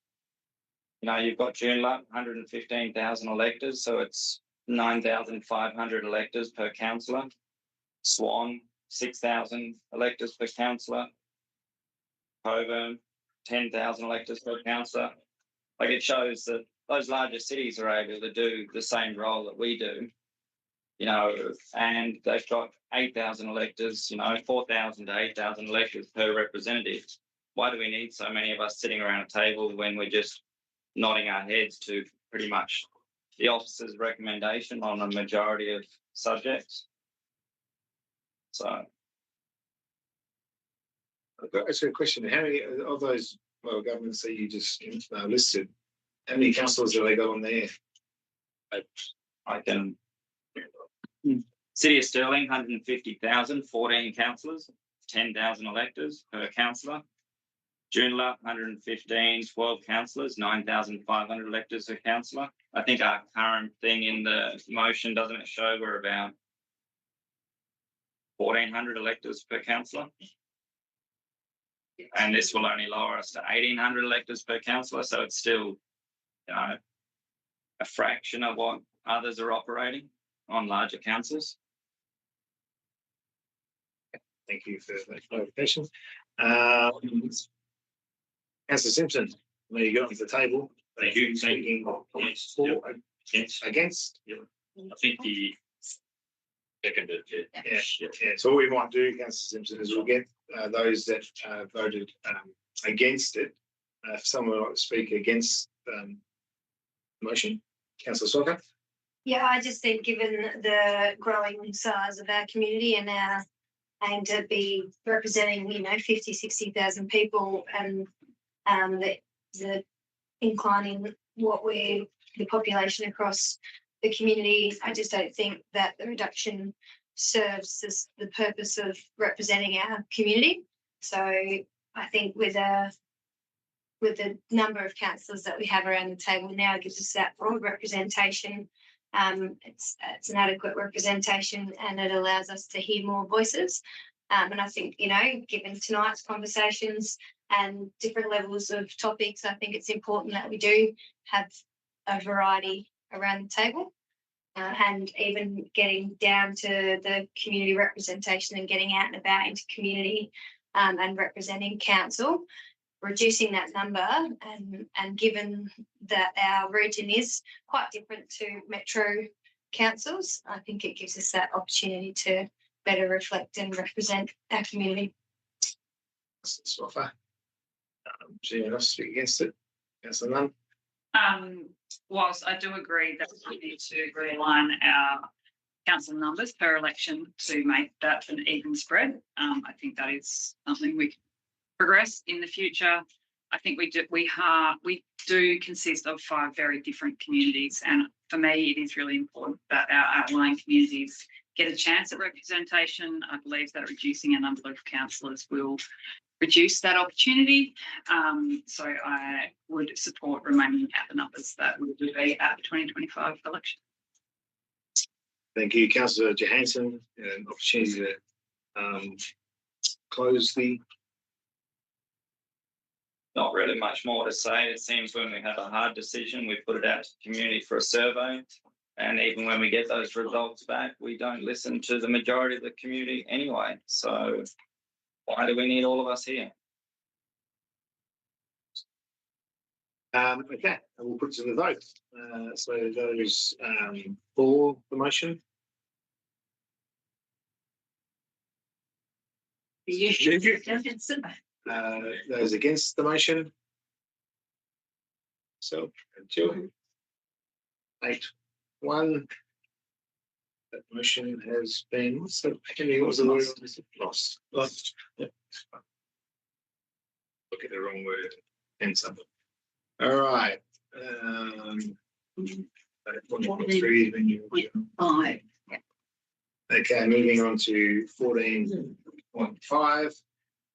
you know, you've got Joondalup, 115,000 electors, so it's 9,500 electors per councillor. Swan, 6,000 electors per councillor. Coburn, 10,000 electors per councillor. Like, it shows that those larger cities are able to do the same role that we do, you know, and they've got 8,000 electors, you know, 4,000 to 8,000 electors per representative. Why do we need so many of us sitting around a table when we're just nodding our heads to pretty much the officer's recommendation on a majority of subjects? So I've got actually a question. How many of those local governments that you just listed, how many councillors have they got on there? I can. City of Stirling, 150,000, 14 councillors, 10,000 electors per councillor. Joondalup, 115, 12 councillors, 9,500 electors per councillor. I think our current thing in the motion, doesn't it show we're about 1,400 electors per councillor? And this will only lower us to 1,800 electors per councillor, so it's still, you know, a fraction of what others are operating on larger councils. Thank you for that clarification. Councillor Simpson, there you go to the table. Thank you. Speaking Yes. for, Yes. against. I think the seconded, Yeah. So what we might do, Councillor Simpson, is we'll get those that voted against it. If someone would like to speak against the motion, Councillor Soccer. Yeah, I just think given the growing size of our community and our aim to be representing, you know, 50, 60,000 people and the inclining the population across the community, I just don't think that the reduction serves the purpose of representing our community. So I think with the number of councillors that we have around the table now, it gives us that broad representation. It's an adequate representation and it allows us to hear more voices. And I think, you know, given tonight's conversations and different levels of topics, I think it's important that we do have a variety around the table. And even getting down to the community representation and getting out and about into community and representing council, reducing that number and given that our region is quite different to metro councils, I think it gives us that opportunity to better reflect and represent our community. Swaffer. Does anyone else speak against it? Councillor Nunn. Whilst I do agree that we need to realign our council numbers per election to make that an even spread, I think that is something we can progress in the future. I think we do consist of 5 very different communities, and for me, it is really important that our outlying communities get a chance at representation. I believe that reducing a number of councillors will reduce that opportunity. So I would support remaining at the numbers that would be at the 2025 election. Thank you, Councillor Johansson. An opportunity to close the. Not really much more to say. It seems when we have a hard decision, we put it out to the community for a survey. And even when we get those results back, we don't listen to the majority of the community anyway. So why do we need all of us here? Okay, and we'll put it to the vote. So those for the motion. Those against the motion. So, 2, 8-1. That motion has been, so Henry, what was the word? Lost. Yep. Look at the wrong word and something. All right. 5. Okay, moving on to 14.5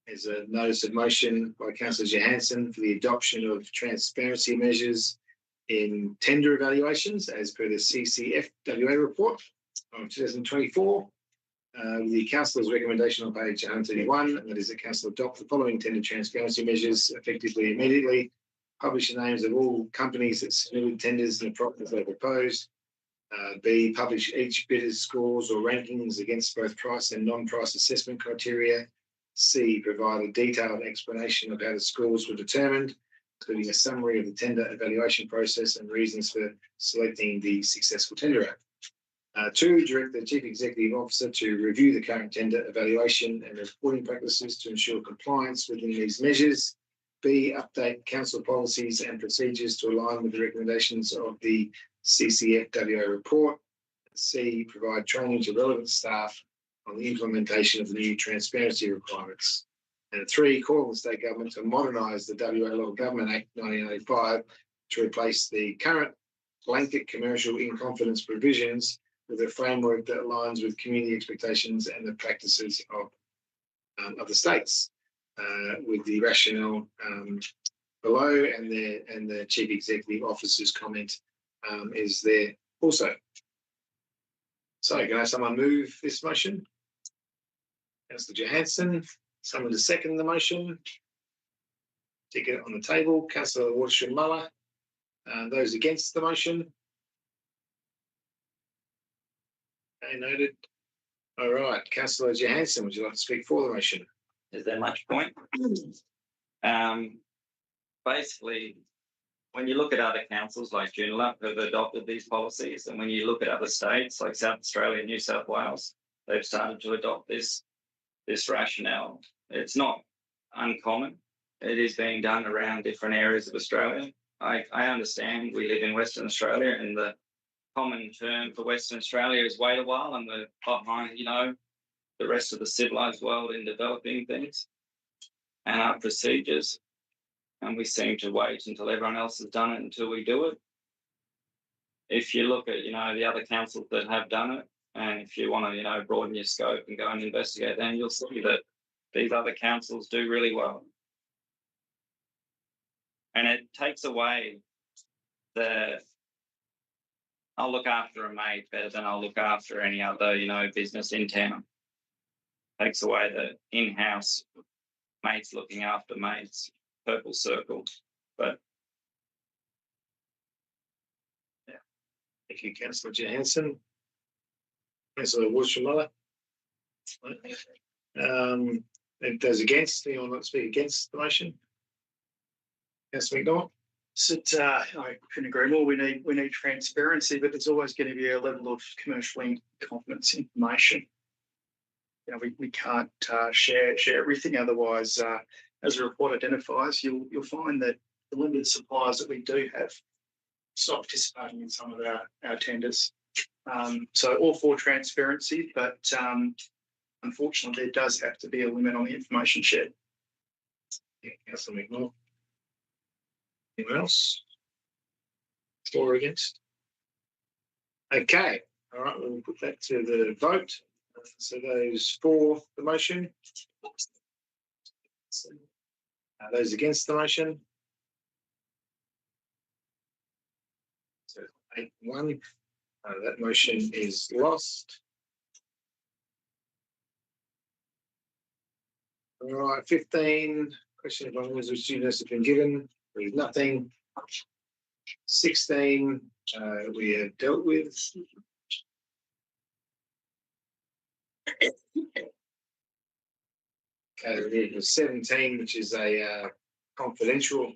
is a notice of motion by Councillor Johansson for the adoption of transparency measures in tender evaluations as per the CCFWA report of 2024. The council's recommendation on page 131, and that is that council adopt the following tender transparency measures effectively immediately. Publish the names of all companies that submitted tenders and the prices they proposed. B, publish each bidder's scores or rankings against both price and non-price assessment criteria. C, provide a detailed explanation of how the scores were determined, including a summary of the tender evaluation process and reasons for selecting the successful tenderer. 2, direct the Chief Executive Officer to review the current tender evaluation and reporting practices to ensure compliance within these measures. B, update council policies and procedures to align with the recommendations of the CCFWA report. C, provide training to relevant staff on the implementation of the new transparency requirements. And 3, call on the state government to modernise the WA Local Government Act 1985 to replace the current blanket commercial in confidence provisions with a framework that aligns with community expectations and the practices of the states, with the rationale below, and the Chief Executive Officer's comment is there also. So can I have someone move this motion? Councillor Johansson, someone to second the motion. Tick it on the table. Councillor Waterstream Muller. Those against the motion? Okay, noted. All right, Councillor Johansson, would you like to speak for the motion? Is there much point? Basically, when you look at other councils like Joondalup who have adopted these policies, and when you look at other states like South Australia, New South Wales, they've started to adopt this rationale. It's not uncommon. It is being done around different areas of Australia. I understand we live in Western Australia, and the common term for Western Australia is wait a while, and we're behind, the rest of the civilized world in developing things and our procedures. And we seem to wait until everyone else has done it until we do it. If you look at, the other councils that have done it, and if you want to, broaden your scope and go and investigate, then you'll see that these other councils do really well. And it takes away I'll look after a mate better than I'll look after any other, business in town. Takes away the in-house mates looking after mates, purple circle. But yeah. Thank you, Councillor Johansson. Councillor Waterstream Muller. If those against, anyone want to speak against the motion? Councillor McDonald. I couldn't agree more. We need transparency, but there's always going to be a level of commercial confidence information. We can't share everything. Otherwise, as the report identifies, you'll find that the limited suppliers that we do have stop participating in some of our tenders. So all for transparency, but unfortunately, there does have to be a limit on the information shared. Yeah, Councillor McNaught. Anyone else? For or against? Okay. All right, we'll put that to the vote. So those for the motion. Those against the motion. So 8-1. That motion is lost. All right, 15. Question of honours which students have been given. There's nothing. 16. We have dealt with. Okay, 17, which is a confidential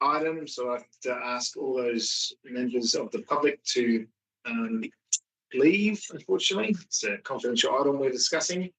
item. So I have to ask all those members of the public to leave, unfortunately. It's a confidential item we're discussing.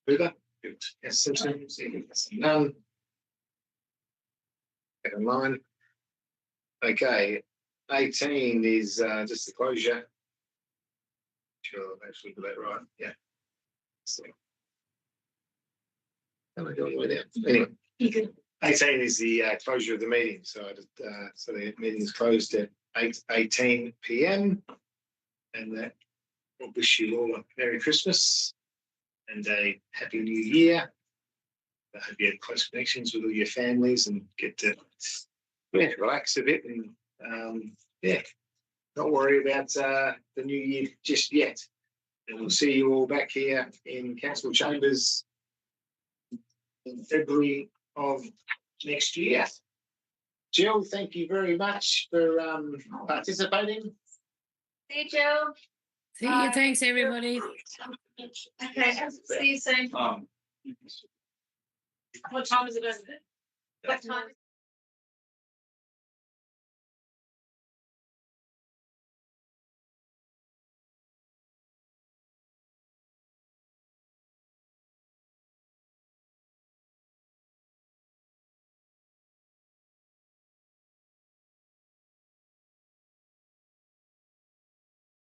Hoover? Good. Yes, Simpson? None. Second line. Okay, 18 is just the closure. Sure, I've actually got that right, yeah. So. Am I going way down? Anyway. You could 18 is the closure of the meeting, so so the meeting is closed at 8:18 p.m. And that will wish you all a Merry Christmas and a Happy New Year. I hope you have close connections with all your families and get to relax a bit and not worry about the new year just yet. And we'll see you all back here in council chambers in February of next year. Jill, thank you very much for participating. See you, Jill. See you. Thanks, everybody. Okay, see you soon. What time is it over there? What time?